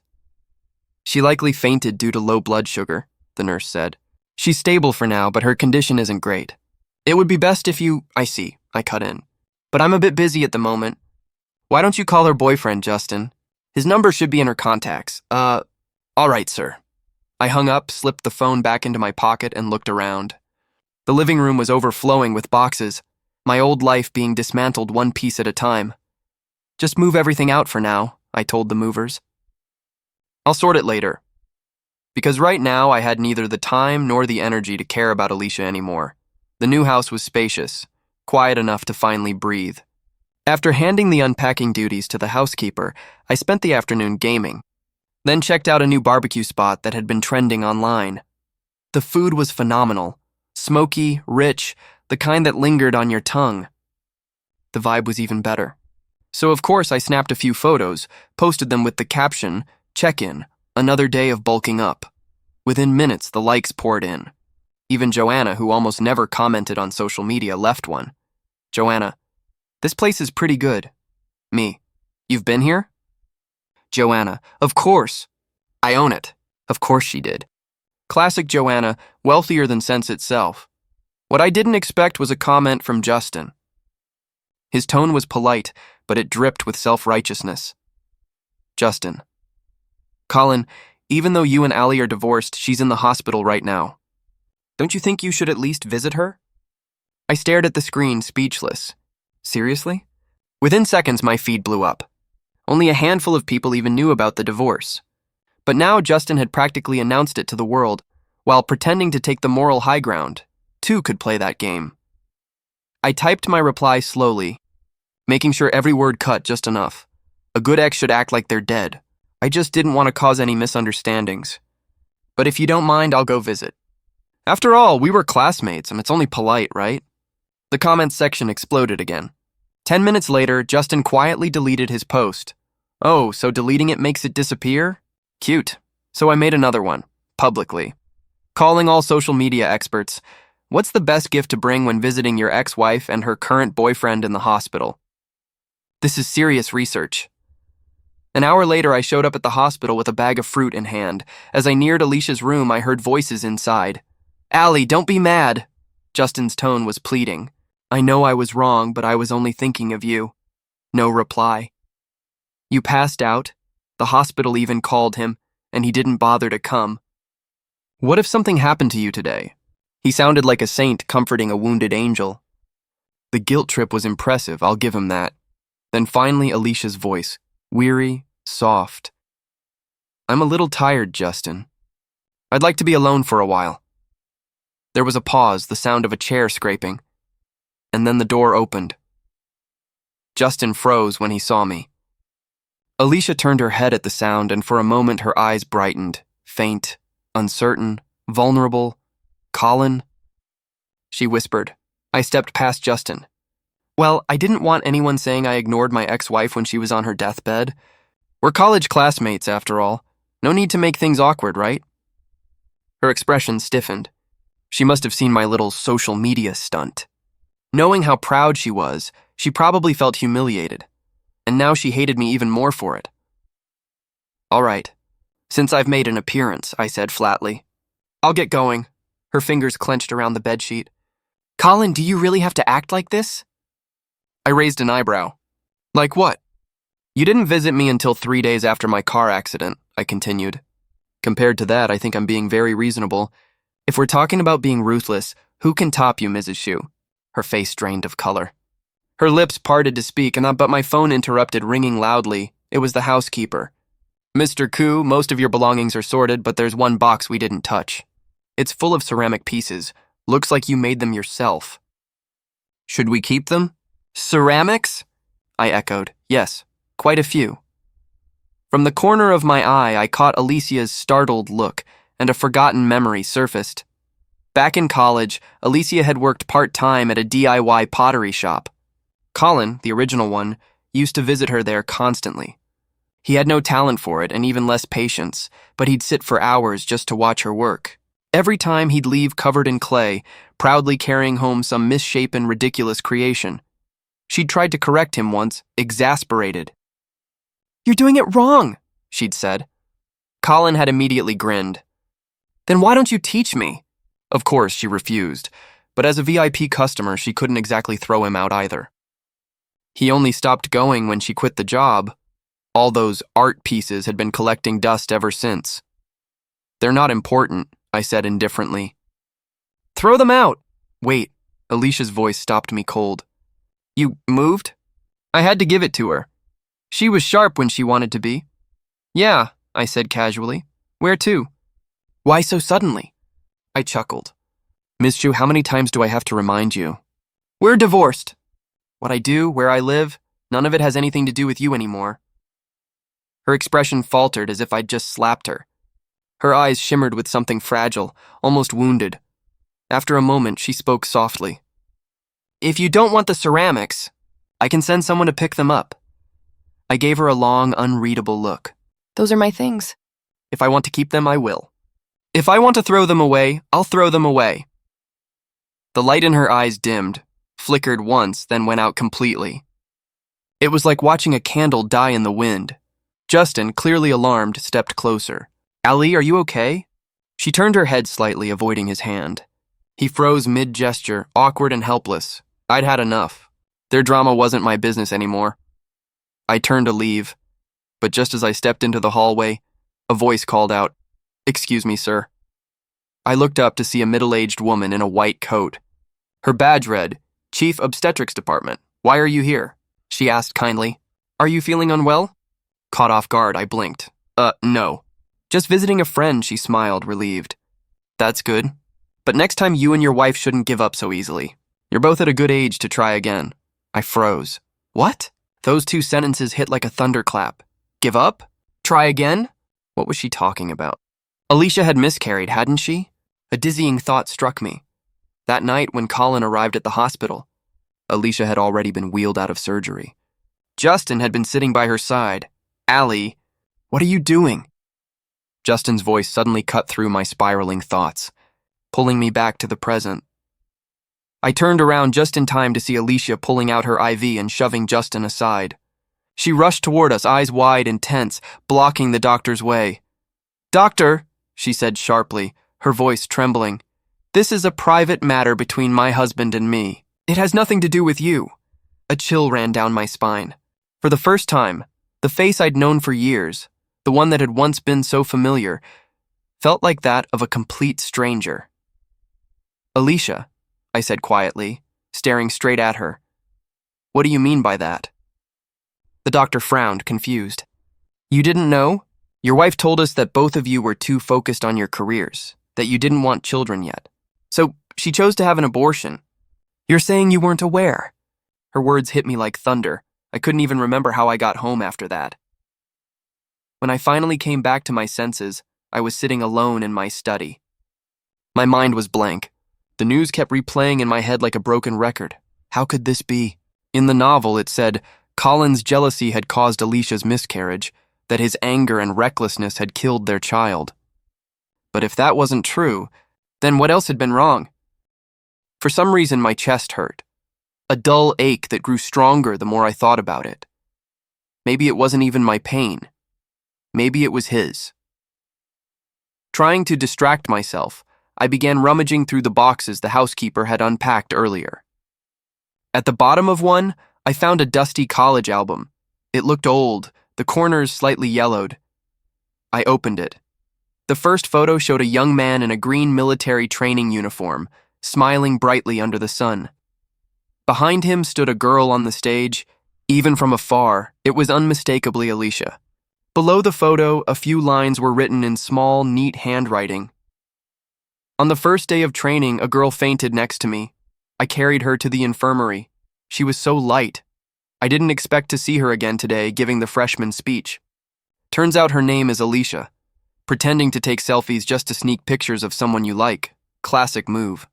She likely fainted due to low blood sugar, the nurse said. She's stable for now, but her condition isn't great. It would be best if you… I see, I cut in. But I'm a bit busy at the moment. Why don't you call her boyfriend, Justin? His number should be in her contacts. All right, sir. I hung up, slipped the phone back into my pocket, and looked around. The living room was overflowing with boxes, my old life being dismantled one piece at a time. Just move everything out for now, I told the movers. I'll sort it later. Because right now I had neither the time nor the energy to care about Alicia anymore. The new house was spacious, quiet enough to finally breathe. After handing the unpacking duties to the housekeeper, I spent the afternoon gaming, then checked out a new barbecue spot that had been trending online. The food was phenomenal, smoky, rich, the kind that lingered on your tongue. The vibe was even better. So of course I snapped a few photos, posted them with the caption, check-in, another day of bulking up. Within minutes, the likes poured in. Even Joanna, who almost never commented on social media, left one. Joanna, this place is pretty good. Me, you've been here? Joanna, of course. I own it. Of course she did. Classic Joanna, wealthier than sense itself. What I didn't expect was a comment from Justin. His tone was polite, but it dripped with self-righteousness. Justin. Colin, even though you and Allie are divorced, she's in the hospital right now. Don't you think you should at least visit her? I stared at the screen, speechless. Seriously? Within seconds, my feed blew up. Only a handful of people even knew about the divorce. But now Justin had practically announced it to the world, while pretending to take the moral high ground. Two could play that game. I typed my reply slowly, making sure every word cut just enough. A good ex should act like they're dead. I just didn't want to cause any misunderstandings. But if you don't mind, I'll go visit. After all, we were classmates, and it's only polite, right? The comments section exploded again. 10 minutes later, Justin quietly deleted his post. Oh, so deleting it makes it disappear? Cute. So I made another one, publicly. Calling all social media experts. What's the best gift to bring when visiting your ex-wife and her current boyfriend in the hospital? This is serious research. An hour later, I showed up at the hospital with a bag of fruit in hand. As I neared Alicia's room, I heard voices inside. Allie, don't be mad. Justin's tone was pleading. I know I was wrong, but I was only thinking of you. No reply. You passed out. The hospital even called him, and he didn't bother to come. What if something happened to you today? He sounded like a saint comforting a wounded angel. The guilt trip was impressive, I'll give him that. Then finally Alicia's voice, weary, soft. I'm a little tired, Justin. I'd like to be alone for a while. There was a pause, the sound of a chair scraping, and then the door opened. Justin froze when he saw me. Alicia turned her head at the sound, and for a moment her eyes brightened, faint, uncertain, vulnerable. Colin? She whispered. I stepped past Justin. Well, I didn't want anyone saying I ignored my ex-wife when she was on her deathbed. We're college classmates, after all. No need to make things awkward, right? Her expression stiffened. She must have seen my little social media stunt. Knowing how proud she was, she probably felt humiliated. And now she hated me even more for it. All right. Since I've made an appearance, I said flatly. I'll get going. Her fingers clenched around the bedsheet. Colin, do you really have to act like this? I raised an eyebrow. Like what? You didn't visit me until 3 days after my car accident, I continued. Compared to that, I think I'm being very reasonable. If we're talking about being ruthless, who can top you, Mrs. Shu? Her face drained of color. Her lips parted to speak, but my phone interrupted, ringing loudly. It was the housekeeper. Mr. Koo, most of your belongings are sorted, but there's one box we didn't touch. It's full of ceramic pieces. Looks like you made them yourself. Should we keep them? Ceramics? I echoed. Yes, quite a few. From the corner of my eye, I caught Alicia's startled look, and a forgotten memory surfaced. Back in college, Alicia had worked part-time at a DIY pottery shop. Colin, the original one, used to visit her there constantly. He had no talent for it and even less patience, but he'd sit for hours just to watch her work. Every time he'd leave covered in clay, proudly carrying home some misshapen, ridiculous creation. She'd tried to correct him once, exasperated. You're doing it wrong, she'd said. Colin had immediately grinned. Then why don't you teach me? Of course, she refused, but as a VIP customer, she couldn't exactly throw him out either. He only stopped going when she quit the job. All those art pieces had been collecting dust ever since. They're not important, I said indifferently. Throw them out! Wait, Alicia's voice stopped me cold. You moved? I had to give it to her. She was sharp when she wanted to be. Yeah, I said casually. Where to? Why so suddenly? I chuckled. Miss Shu, how many times do I have to remind you? We're divorced. What I do, where I live, none of it has anything to do with you anymore. Her expression faltered as if I'd just slapped her. Her eyes shimmered with something fragile, almost wounded. After a moment, she spoke softly. If you don't want the ceramics, I can send someone to pick them up. I gave her a long, unreadable look. Those are my things. If I want to keep them, I will. If I want to throw them away, I'll throw them away. The light in her eyes dimmed, flickered once, then went out completely. It was like watching a candle die in the wind. Justin, clearly alarmed, stepped closer. Allie, are you okay? She turned her head slightly, avoiding his hand. He froze mid-gesture, awkward and helpless. I'd had enough. Their drama wasn't my business anymore. I turned to leave, but just as I stepped into the hallway, a voice called out, "Excuse me, sir." I looked up to see a middle-aged woman in a white coat. Her badge read, "Chief Obstetrics Department. Why are you here?" She asked kindly. "Are you feeling unwell?" Caught off guard, I blinked. No. Just visiting a friend," she smiled, relieved. "That's good. But next time you and your wife shouldn't give up so easily. You're both at a good age to try again." I froze. What? Those two sentences hit like a thunderclap. Give up? Try again? What was she talking about? Alicia had miscarried, hadn't she? A dizzying thought struck me. That night when Colin arrived at the hospital, Alicia had already been wheeled out of surgery. Justin had been sitting by her side. Allie, what are you doing? Justin's voice suddenly cut through my spiraling thoughts, pulling me back to the present. I turned around just in time to see Alicia pulling out her IV and shoving Justin aside. She rushed toward us, eyes wide and tense, blocking the doctor's way. "Doctor," she said sharply, her voice trembling, "this is a private matter between my husband and me. It has nothing to do with you." A chill ran down my spine. For the first time, the face I'd known for years, the one that had once been so familiar, felt like that of a complete stranger. "Alicia," I said quietly, staring straight at her. "What do you mean by that?" The doctor frowned, confused. "You didn't know? Your wife told us that both of you were too focused on your careers, that you didn't want children yet. So she chose to have an abortion. You're saying you weren't aware?" Her words hit me like thunder. I couldn't even remember how I got home after that. When I finally came back to my senses, I was sitting alone in my study. My mind was blank. The news kept replaying in my head like a broken record. How could this be? In the novel, it said Colin's jealousy had caused Alicia's miscarriage, that his anger and recklessness had killed their child. But if that wasn't true, then what else had been wrong? For some reason, my chest hurt. A dull ache that grew stronger the more I thought about it. Maybe it wasn't even my pain. Maybe it was his. Trying to distract myself, I began rummaging through the boxes the housekeeper had unpacked earlier. At the bottom of one, I found a dusty college album. It looked old, the corners slightly yellowed. I opened it. The first photo showed a young man in a green military training uniform, smiling brightly under the sun. Behind him stood a girl on the stage. Even from afar, it was unmistakably Alicia. Below the photo, a few lines were written in small, neat handwriting. "On the first day of training, a girl fainted next to me. I carried her to the infirmary. She was so light. I didn't expect to see her again today, giving the freshman speech. Turns out her name is Alicia. Pretending to take selfies just to sneak pictures of someone you like. Classic move."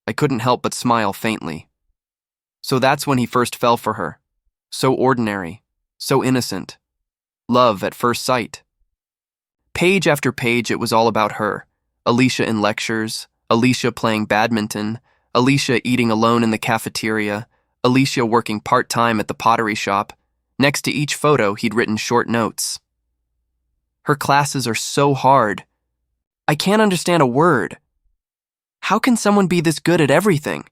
I couldn't help but smile faintly. So that's when he first fell for her. So ordinary, so innocent. Love at first sight. Page after page, it was all about her. Alicia in lectures, Alicia playing badminton, Alicia eating alone in the cafeteria, Alicia working part-time at the pottery shop. Next to each photo, he'd written short notes. "Her classes are so hard. I can't understand a word. How can someone be this good at everything?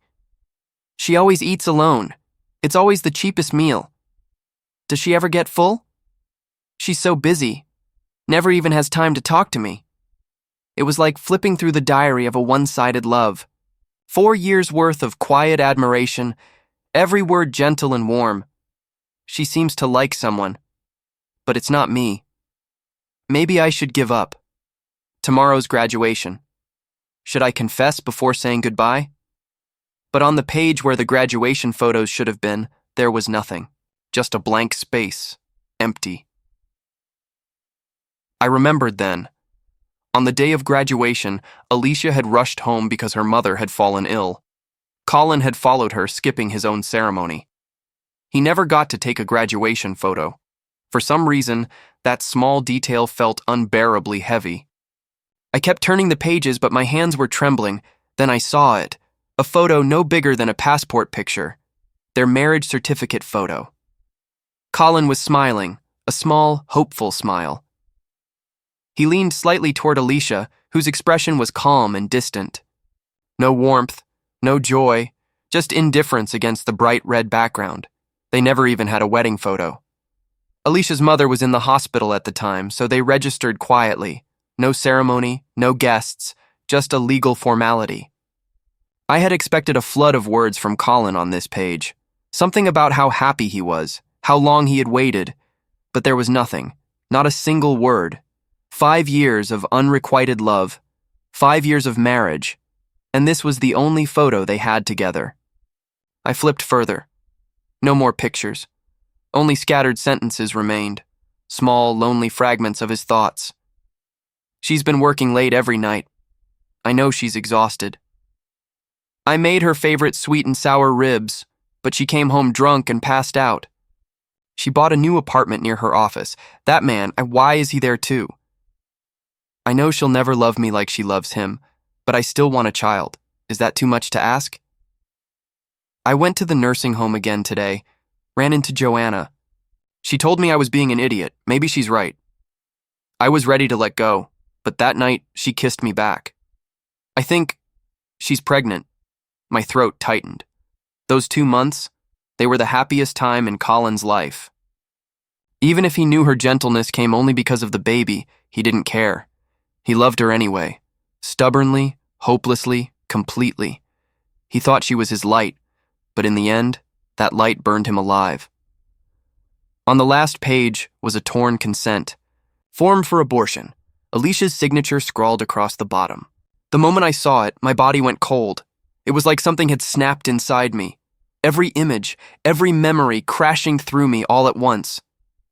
She always eats alone. It's always the cheapest meal. Does she ever get full? She's so busy. Never even has time to talk to me." It was like flipping through the diary of a one-sided love. 4 years' worth of quiet admiration, every word gentle and warm. She seems to like someone, but it's not me. Maybe I should give up. Tomorrow's graduation. Should I confess before saying goodbye? But on the page where the graduation photos should have been, there was nothing. Just a blank space. Empty. I remembered then. On the day of graduation, Alicia had rushed home because her mother had fallen ill. Colin had followed her, skipping his own ceremony. He never got to take a graduation photo. For some reason, that small detail felt unbearably heavy. I kept turning the pages, but my hands were trembling. Then I saw it. A photo no bigger than a passport picture. Their marriage certificate photo. Colin was smiling, a small, hopeful smile. He leaned slightly toward Alicia, whose expression was calm and distant. No warmth, no joy, just indifference against the bright red background. They never even had a wedding photo. Alicia's mother was in the hospital at the time, so they registered quietly. No ceremony, no guests, just a legal formality. I had expected a flood of words from Colin on this page. Something about how happy he was, how long he had waited. But there was nothing, not a single word. 5 years of unrequited love, 5 years of marriage, and this was the only photo they had together. I flipped further. No more pictures. Only scattered sentences remained, small, lonely fragments of his thoughts. She's been working late every night. I know she's exhausted. I made her favorite sweet and sour ribs, but she came home drunk and passed out. She bought a new apartment near her office. That man, why is he there too? I know she'll never love me like she loves him, but I still want a child. Is that too much to ask? I went to the nursing home again today, ran into Joanna. She told me I was being an idiot. Maybe she's right. I was ready to let go, but that night she kissed me back. I think she's pregnant. My throat tightened. Those 2 months, they were the happiest time in Colin's life. Even if he knew her gentleness came only because of the baby, he didn't care. He loved her anyway, stubbornly, hopelessly, completely. He thought she was his light, but in the end, that light burned him alive. On the last page was a torn consent. Form for abortion. Alicia's signature scrawled across the bottom. The moment I saw it, my body went cold. It was like something had snapped inside me. Every image, every memory crashing through me all at once.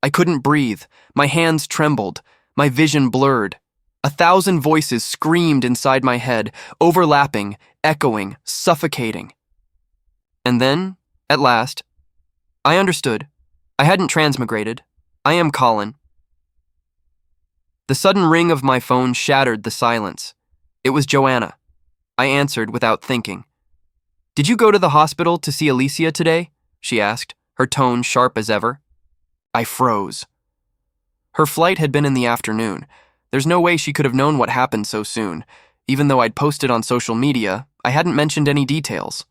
I couldn't breathe. My hands trembled. My vision blurred. 1,000 voices screamed inside my head, overlapping, echoing, suffocating. And then, at last, I understood. I hadn't transmigrated. I am Colin. The sudden ring of my phone shattered the silence. It was Joanna. I answered without thinking. "Did you go to the hospital to see Alicia today?" she asked, her tone sharp as ever. I froze. Her flight had been in the afternoon. There's no way she could have known what happened so soon. Even though I'd posted on social media, I hadn't mentioned any details.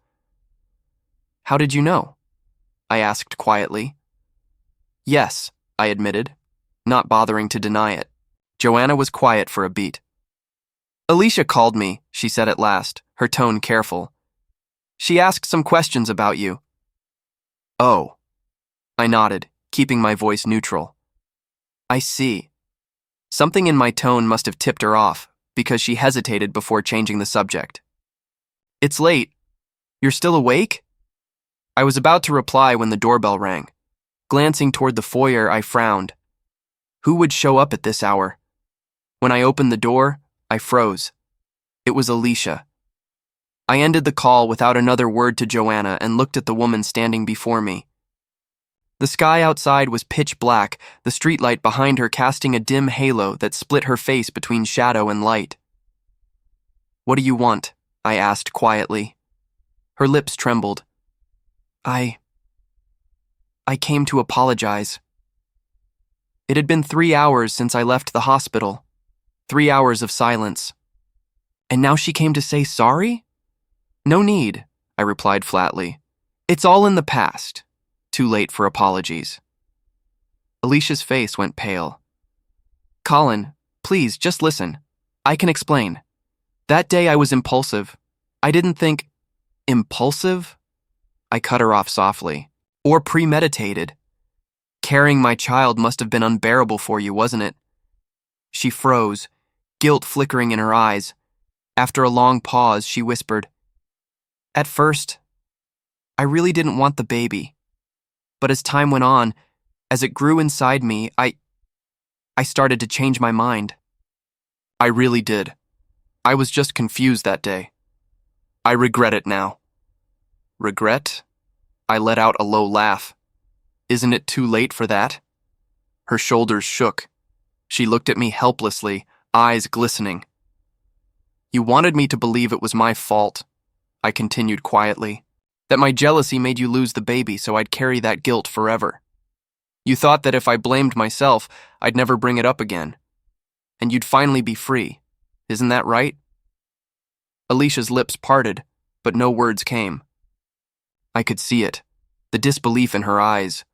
"How did you know?" I asked quietly. "Yes," I admitted, not bothering to deny it. Joanna was quiet for a beat. "Alicia called me," she said at last, her tone careful. "She asked some questions about you." "Oh." I nodded, keeping my voice neutral. "I see." Something in my tone must have tipped her off, because she hesitated before changing the subject. "It's late. You're still awake?" I was about to reply when the doorbell rang. Glancing toward the foyer, I frowned. Who would show up at this hour? When I opened the door, I froze. It was Alicia. I ended the call without another word to Joanna and looked at the woman standing before me. The sky outside was pitch black, the streetlight behind her casting a dim halo that split her face between shadow and light. "What do you want?" I asked quietly. Her lips trembled. I came to apologize. It had been 3 hours since I left the hospital. 3 hours of silence. And now she came to say sorry? "No need," I replied flatly. "It's all in the past. Too late for apologies." Alicia's face went pale. "Colin, please, just listen. I can explain. That day I was impulsive. I didn't think..." "Impulsive?" I cut her off softly. "Or premeditated. Carrying my child must have been unbearable for you, wasn't it?" She froze, guilt flickering in her eyes. After a long pause, she whispered, "At first, I really didn't want the baby. But as time went on, as it grew inside me, I started to change my mind." I really did. I was just confused that day. I regret it now. Regret? I let out a low laugh. Isn't it too late for that? Her shoulders shook. She looked at me helplessly, eyes glistening. "You wanted me to believe it was my fault," I continued quietly, "that my jealousy made you lose the baby so I'd carry that guilt forever. You thought that if I blamed myself, I'd never bring it up again. And you'd finally be free. Isn't that right?" Alicia's lips parted, but no words came. I could see it, the disbelief in her eyes.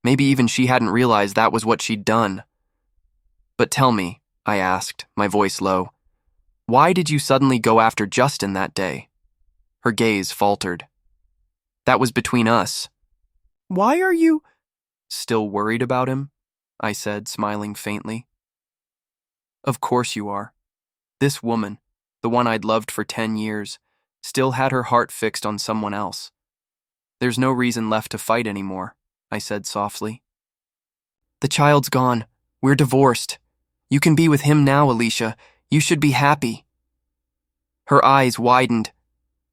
Maybe even she hadn't realized that was what she'd done. "But tell me," I asked, my voice low, "why did you suddenly go after Justin that day?" Her gaze faltered. "That was between us." "Why are you..." "Still worried about him?" I said, smiling faintly. "Of course you are. This woman, the one I'd loved for 10 years, still had her heart fixed on someone else. There's no reason left to fight anymore," I said softly. "The child's gone. We're divorced. You can be with him now, Alicia. You should be happy." Her eyes widened.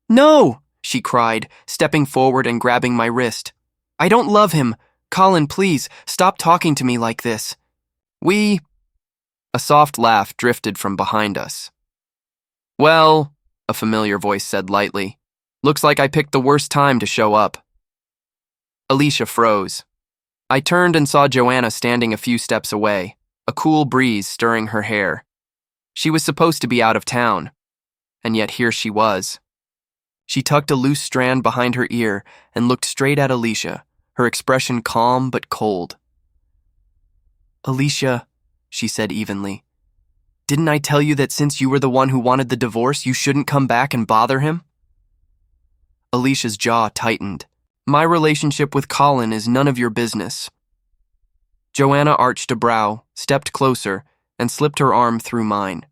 "No!" she cried, stepping forward and grabbing my wrist. "I don't love him. Colin, please, stop talking to me like this. We..." A soft laugh drifted from behind us. "Well," a familiar voice said lightly, Looks like I picked the worst time to show up. Alicia froze. I turned and saw Joanna standing a few steps away, a cool breeze stirring her hair. She was supposed to be out of town, and yet here she was. She tucked a loose strand behind her ear and looked straight at Alicia, her expression calm but cold. "Alicia," she said evenly, "didn't I tell you that since you were the one who wanted the divorce, you shouldn't come back and bother him?" Alicia's jaw tightened. "My relationship with Colin is none of your business." Joanna arched a brow, stepped closer, and slipped her arm through mine.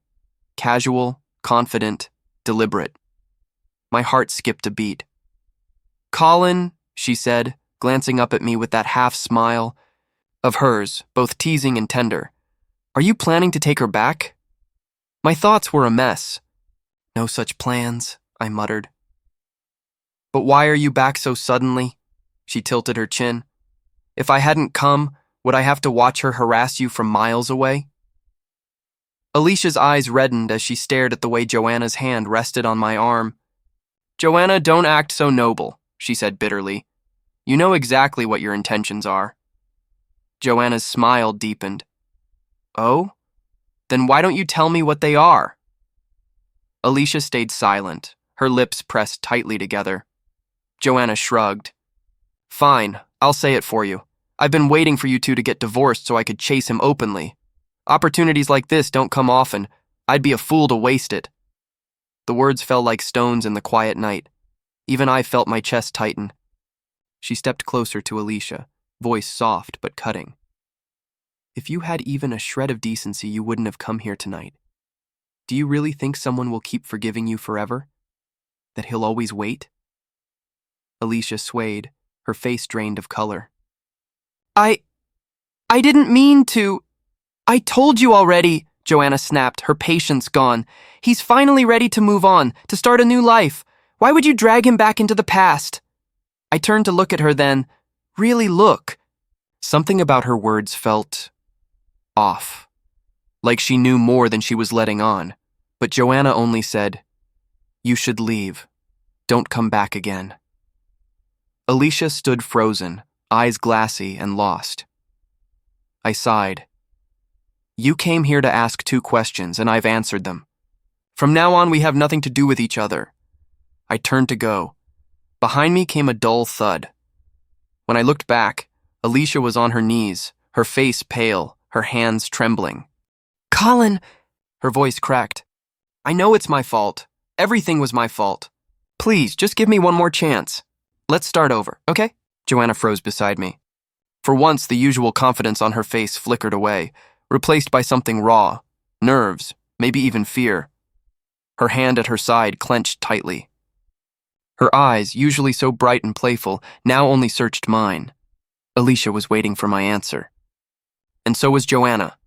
Casual, confident, deliberate. My heart skipped a beat. "Colin," she said, glancing up at me with that half-smile of hers, both teasing and tender, "are you planning to take her back?" My thoughts were a mess. "No such plans," I muttered. "But why are you back so suddenly?" She tilted her chin. "If I hadn't come, would I have to watch her harass you from miles away?" Alicia's eyes reddened as she stared at the way Joanna's hand rested on my arm. "Joanna, don't act so noble," she said bitterly. "You know exactly what your intentions are." Joanna's smile deepened. "Oh? Then why don't you tell me what they are?" Alicia stayed silent, her lips pressed tightly together. Joanna shrugged. "Fine, I'll say it for you. I've been waiting for you two to get divorced so I could chase him openly. Opportunities like this don't come often. I'd be a fool to waste it." The words fell like stones in the quiet night. Even I felt my chest tighten. She stepped closer to Alicia, voice soft but cutting. "If you had even a shred of decency, you wouldn't have come here tonight. Do you really think someone will keep forgiving you forever? That he'll always wait?" Alicia swayed, her face drained of color. I didn't mean to. I told you already," Joanna snapped, her patience gone. "He's finally ready to move on, to start a new life. Why would you drag him back into the past?" I turned to look at her then. Really look. Something about her words felt off, like she knew more than she was letting on. But Joanna only said, "You should leave. Don't come back again." Alicia stood frozen, eyes glassy and lost. I sighed. "You came here to ask 2 questions, and I've answered them. From now on, we have nothing to do with each other." I turned to go. Behind me came a dull thud. When I looked back, Alicia was on her knees, her face pale, her hands trembling. "Colin," her voice cracked. "I know it's my fault. Everything was my fault. Please, just give me one more chance. Let's start over, okay?" Joanna froze beside me. For once, the usual confidence on her face flickered away, replaced by something raw, nerves, maybe even fear. Her hand at her side clenched tightly. Her eyes, usually so bright and playful, now only searched mine. Alicia was waiting for my answer. And so was Joanna.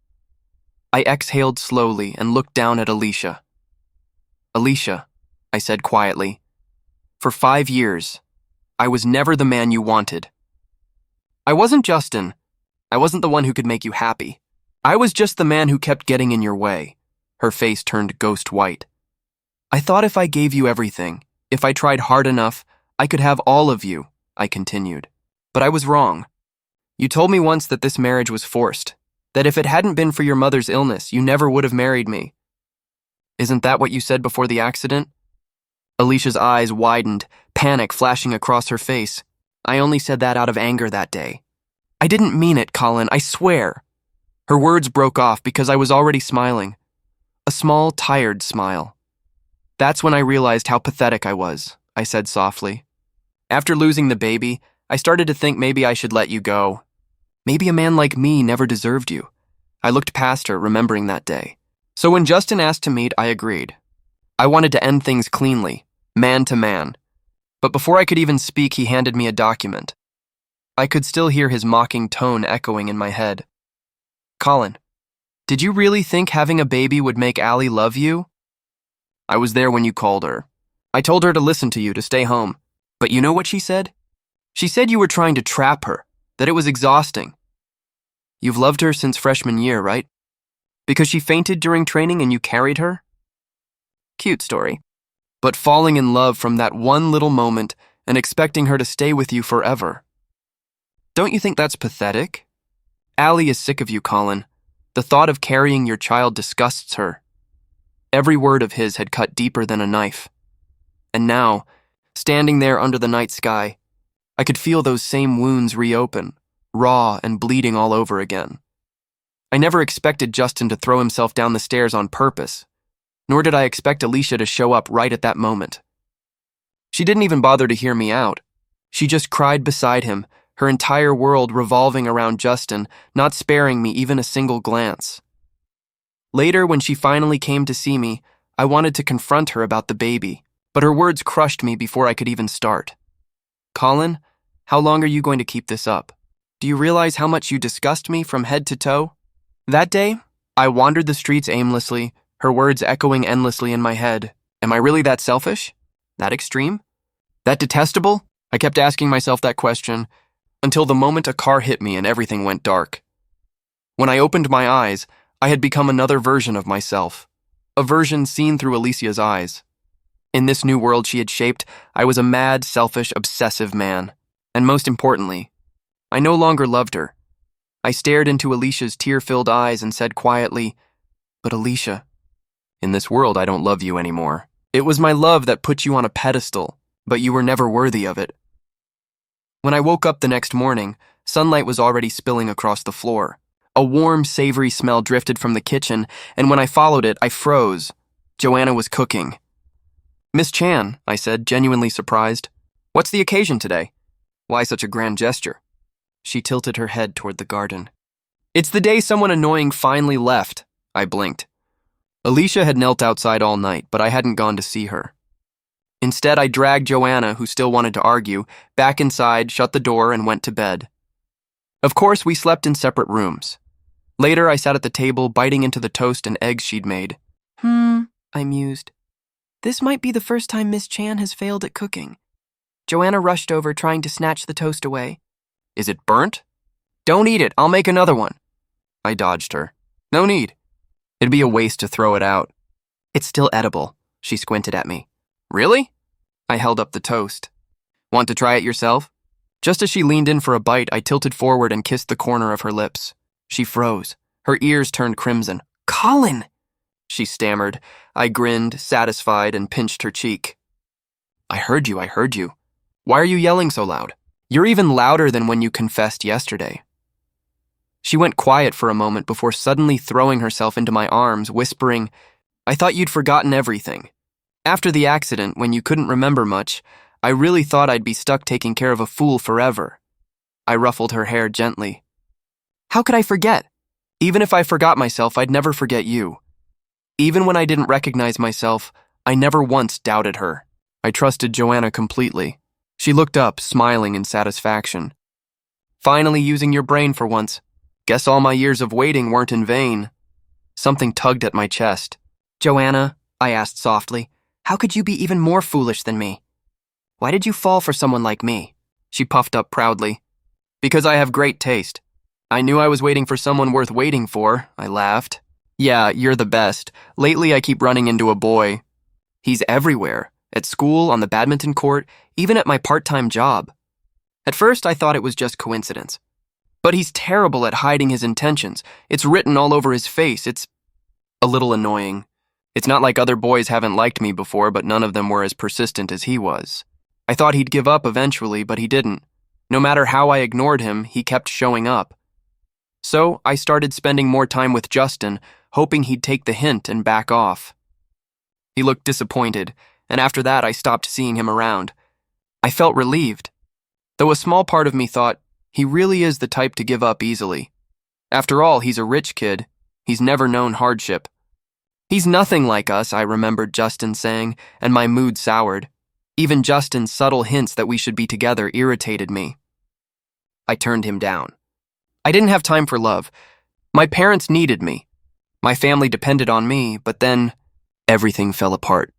I exhaled slowly and looked down at Alicia. "Alicia," I said quietly, "for 5 years, I was never the man you wanted. I wasn't Justin. I wasn't the one who could make you happy. I was just the man who kept getting in your way." Her face turned ghost white. "I thought if I gave you everything, if I tried hard enough, I could have all of you," I continued. "But I was wrong. You told me once that this marriage was forced, that if it hadn't been for your mother's illness, you never would have married me. Isn't that what you said before the accident?" Alicia's eyes widened, panic flashing across her face. "I only said that out of anger that day. I didn't mean it, Colin, I swear." Her words broke off because I was already smiling. A small, tired smile. "That's when I realized how pathetic I was," I said softly. "After losing the baby, I started to think maybe I should let you go. Maybe a man like me never deserved you." I looked past her, remembering that day. So when Justin asked to meet, I agreed. I wanted to end things cleanly, man to man. But before I could even speak, he handed me a document. I could still hear his mocking tone echoing in my head. "Colin, did you really think having a baby would make Allie love you? I was there when you called her. I told her to listen to you, to stay home. But you know what she said? She said you were trying to trap her, that it was exhausting. You've loved her since freshman year, right? Because she fainted during training and you carried her?" Cute story. but falling in love from that one little moment and expecting her to stay with you forever. Don't you think that's pathetic? Allie is sick of you, Colin. The thought of carrying your child disgusts her. Every word of his had cut deeper than a knife. And now, standing there under the night sky, I could feel those same wounds reopen, raw and bleeding all over again. I never expected Justin to throw himself down the stairs on purpose, nor did I expect Alicia to show up right at that moment. She didn't even bother to hear me out. She just cried beside him, her entire world revolving around Justin, not sparing me even a single glance. Later, when she finally came to see me, I wanted to confront her about the baby, but her words crushed me before I could even start. Colin, how long are you going to keep this up? Do you realize how much you disgust me from head to toe? That day, I wandered the streets aimlessly, her words echoing endlessly in my head. Am I really that selfish? That extreme? That detestable? I kept asking myself that question, until the moment a car hit me and everything went dark. When I opened my eyes, I had become another version of myself, a version seen through Alicia's eyes. In this new world she had shaped, I was a mad, selfish, obsessive man. And most importantly, I no longer loved her. I stared into Alicia's tear-filled eyes and said quietly, "But Alicia, in this world I don't love you anymore. It was my love that put you on a pedestal, but you were never worthy of it." When I woke up the next morning, sunlight was already spilling across the floor. A warm, savory smell drifted from the kitchen, and when I followed it, I froze. Joanna was cooking. "Miss Chan," I said, genuinely surprised. "What's the occasion today? Why such a grand gesture?" She tilted her head toward the garden. "It's the day someone annoying finally left," I blinked. Alicia had knelt outside all night, but I hadn't gone to see her. Instead, I dragged Joanna, who still wanted to argue, back inside, shut the door, and went to bed. Of course, we slept in separate rooms. Later, I sat at the table, biting into the toast and eggs she'd made. I mused. This might be the first time Miss Chan has failed at cooking. Joanna rushed over, trying to snatch the toast away. "Is it burnt?" "Don't eat it, I'll make another one." I dodged her. "No need. It'd be a waste to throw it out." "It's still edible," she squinted at me. "Really?" I held up the toast. "Want to try it yourself?" Just as she leaned in for a bite, I tilted forward and kissed the corner of her lips. She froze. Her ears turned crimson. "Colin!" she stammered. I grinned, satisfied, and pinched her cheek. I heard you. Why are you yelling so loud? You're even louder than when you confessed yesterday." She went quiet for a moment before suddenly throwing herself into my arms, whispering, "I thought you'd forgotten everything. After the accident, when you couldn't remember much, I really thought I'd be stuck taking care of a fool forever." I ruffled her hair gently. "How could I forget? Even if I forgot myself, I'd never forget you. Even when I didn't recognize myself, I never once doubted her." I trusted Joanna completely. She looked up, smiling in satisfaction. "Finally using your brain for once. Guess all my years of waiting weren't in vain." Something tugged at my chest. "Joanna," I asked softly, "how could you be even more foolish than me? Why did you fall for someone like me?" She puffed up proudly. "Because I have great taste. I knew I was waiting for someone worth waiting for," I laughed. "Yeah, you're the best. Lately I keep running into a boy. He's everywhere. At school, on the badminton court, even at my part-time job. At first, I thought it was just coincidence. But he's terrible at hiding his intentions. It's written all over his face. It's a little annoying. It's not like other boys haven't liked me before, but none of them were as persistent as he was. I thought he'd give up eventually, but he didn't. No matter how I ignored him, he kept showing up. So I started spending more time with Justin, hoping he'd take the hint and back off. He looked disappointed, and after that I stopped seeing him around. I felt relieved, though a small part of me thought, he really is the type to give up easily. After all, he's a rich kid. He's never known hardship. "He's nothing like us," I remembered Justin saying, and my mood soured. Even Justin's subtle hints that we should be together irritated me. I turned him down. I didn't have time for love. My parents needed me. My family depended on me, but then everything fell apart.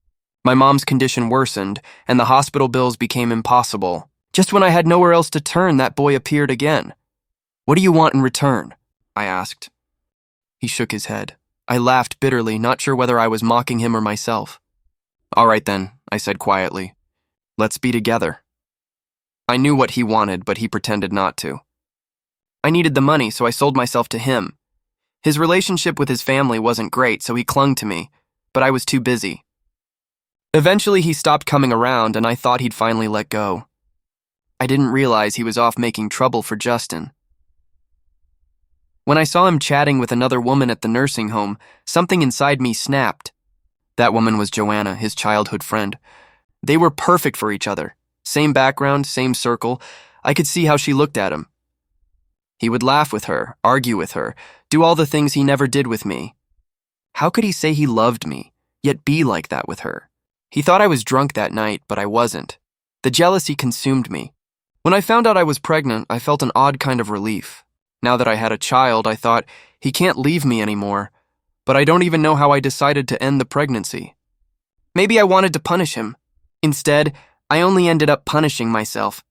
My mom's condition worsened, and the hospital bills became impossible. Just when I had nowhere else to turn, that boy appeared again. "What do you want in return?" I asked. He shook his head. I laughed bitterly, not sure whether I was mocking him or myself. "All right then," I said quietly. Let's be together. I knew what he wanted, but he pretended not to. I needed the money, so I sold myself to him. His relationship with his family wasn't great, so he clung to me, but I was too busy. Eventually, he stopped coming around, and I thought he'd finally let go. I didn't realize he was off making trouble for Justin. When I saw him chatting with another woman at the nursing home, something inside me snapped. That woman was Joanna, his childhood friend. They were perfect for each other. Same background, same circle. I could see how she looked at him. He would laugh with her, argue with her, do all the things he never did with me. How could he say he loved me, yet be like that with her? He thought I was drunk that night, but I wasn't. The jealousy consumed me. When I found out I was pregnant, I felt an odd kind of relief. Now that I had a child, I thought, he can't leave me anymore. But I don't even know how I decided to end the pregnancy. Maybe I wanted to punish him. Instead, I only ended up punishing myself.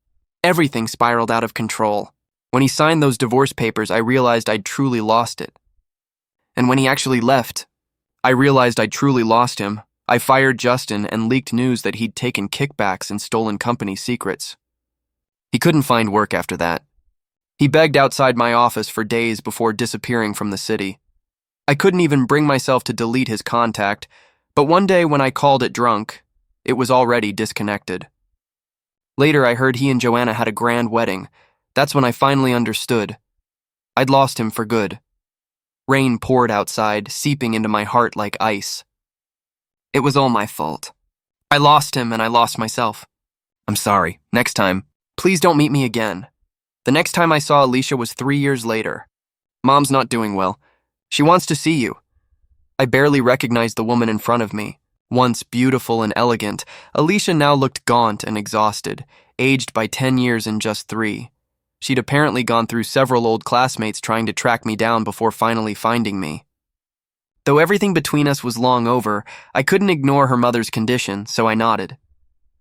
Everything spiraled out of control. When he signed those divorce papers, I realized I'd truly lost it. And when he actually left, I realized I'd truly lost him. I fired Justin and leaked news that he'd taken kickbacks and stolen company secrets. He couldn't find work after that. He begged outside my office for days before disappearing from the city. I couldn't even bring myself to delete his contact, but one day when I called it drunk, it was already disconnected. Later, I heard he and Joanna had a grand wedding. That's when I finally understood. I'd lost him for good. Rain poured outside, seeping into my heart like ice. It was all my fault. I lost him and I lost myself. I'm sorry. Next time, please don't meet me again. The next time I saw Alicia was 3 years later. Mom's not doing well. She wants to see you. I barely recognized the woman in front of me. Once beautiful and elegant, Alicia now looked gaunt and exhausted, aged by 10 years in just 3. She'd apparently gone through several old classmates trying to track me down before finally finding me. Though everything between us was long over, I couldn't ignore her mother's condition, so I nodded.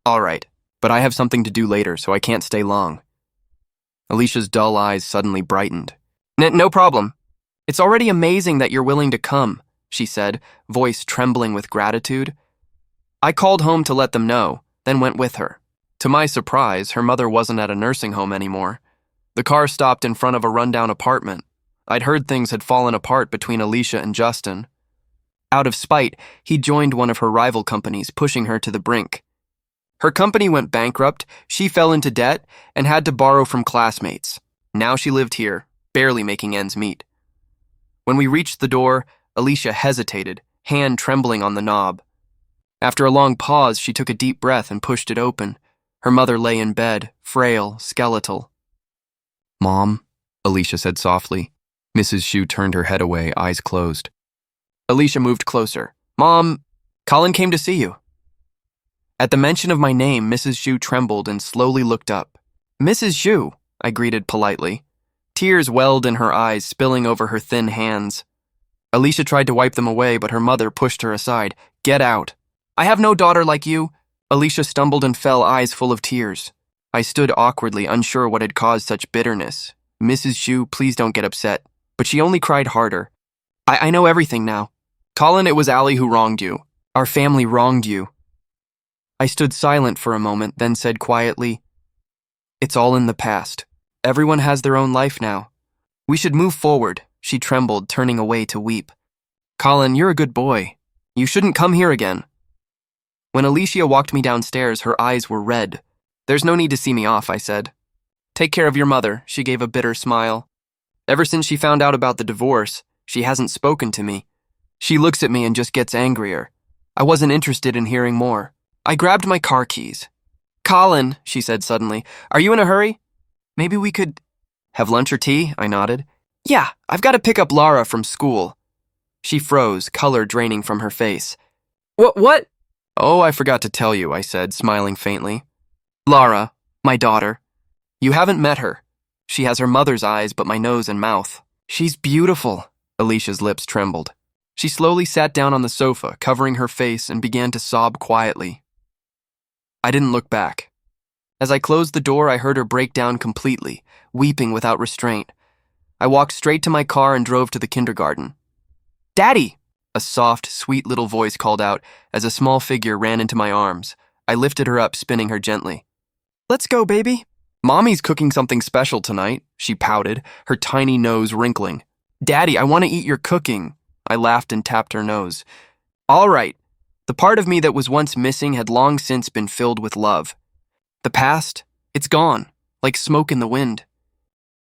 All right, but I have something to do later, so I can't stay long. Alicia's dull eyes suddenly brightened. No problem. It's already amazing that you're willing to come, she said, voice trembling with gratitude. I called home to let them know, then went with her. To my surprise, her mother wasn't at a nursing home anymore. The car stopped in front of a rundown apartment. I'd heard things had fallen apart between Alicia and Justin. Out of spite, he joined one of her rival companies, pushing her to the brink. Her company went bankrupt, she fell into debt, and had to borrow from classmates. Now she lived here, barely making ends meet. When we reached the door, Alicia hesitated, hand trembling on the knob. After a long pause, she took a deep breath and pushed it open. Her mother lay in bed, frail, skeletal. Mom, Alicia said softly. Mrs. Xu turned her head away, eyes closed. Alicia moved closer. Mom, Colin came to see you. At the mention of my name, Mrs. Xu trembled and slowly looked up. Mrs. Xu, I greeted politely. Tears welled in her eyes, spilling over her thin hands. Alicia tried to wipe them away, but her mother pushed her aside. Get out. I have no daughter like you. Alicia stumbled and fell, eyes full of tears. I stood awkwardly, unsure what had caused such bitterness. Mrs. Xu, please don't get upset. But she only cried harder. I know everything now. Colin, it was Allie who wronged you. Our family wronged you. I stood silent for a moment, then said quietly, It's all in the past. Everyone has their own life now. We should move forward. She trembled, turning away to weep. Colin, you're a good boy. You shouldn't come here again. When Alicia walked me downstairs, her eyes were red. There's no need to see me off, I said. Take care of your mother, she gave a bitter smile. Ever since she found out about the divorce, she hasn't spoken to me. She looks at me and just gets angrier. I wasn't interested in hearing more. I grabbed my car keys. Colin, she said suddenly, are you in a hurry? Maybe we could have lunch or tea, I nodded. Yeah, I've got to pick up Lara from school. She froze, color draining from her face. What? Oh, I forgot to tell you, I said, smiling faintly. Lara, my daughter. You haven't met her. She has her mother's eyes, but my nose and mouth. She's beautiful. Alicia's lips trembled. She slowly sat down on the sofa, covering her face, and began to sob quietly. I didn't look back. As I closed the door, I heard her break down completely, weeping without restraint. I walked straight to my car and drove to the kindergarten. Daddy! A soft, sweet little voice called out as a small figure ran into my arms, I lifted her up, spinning her gently. Let's go, baby. Mommy's cooking something special tonight, she pouted, her tiny nose wrinkling. Daddy, I want to eat your cooking. I laughed and tapped her nose. All right. The part of me that was once missing had long since been filled with love. The past, it's gone, like smoke in the wind.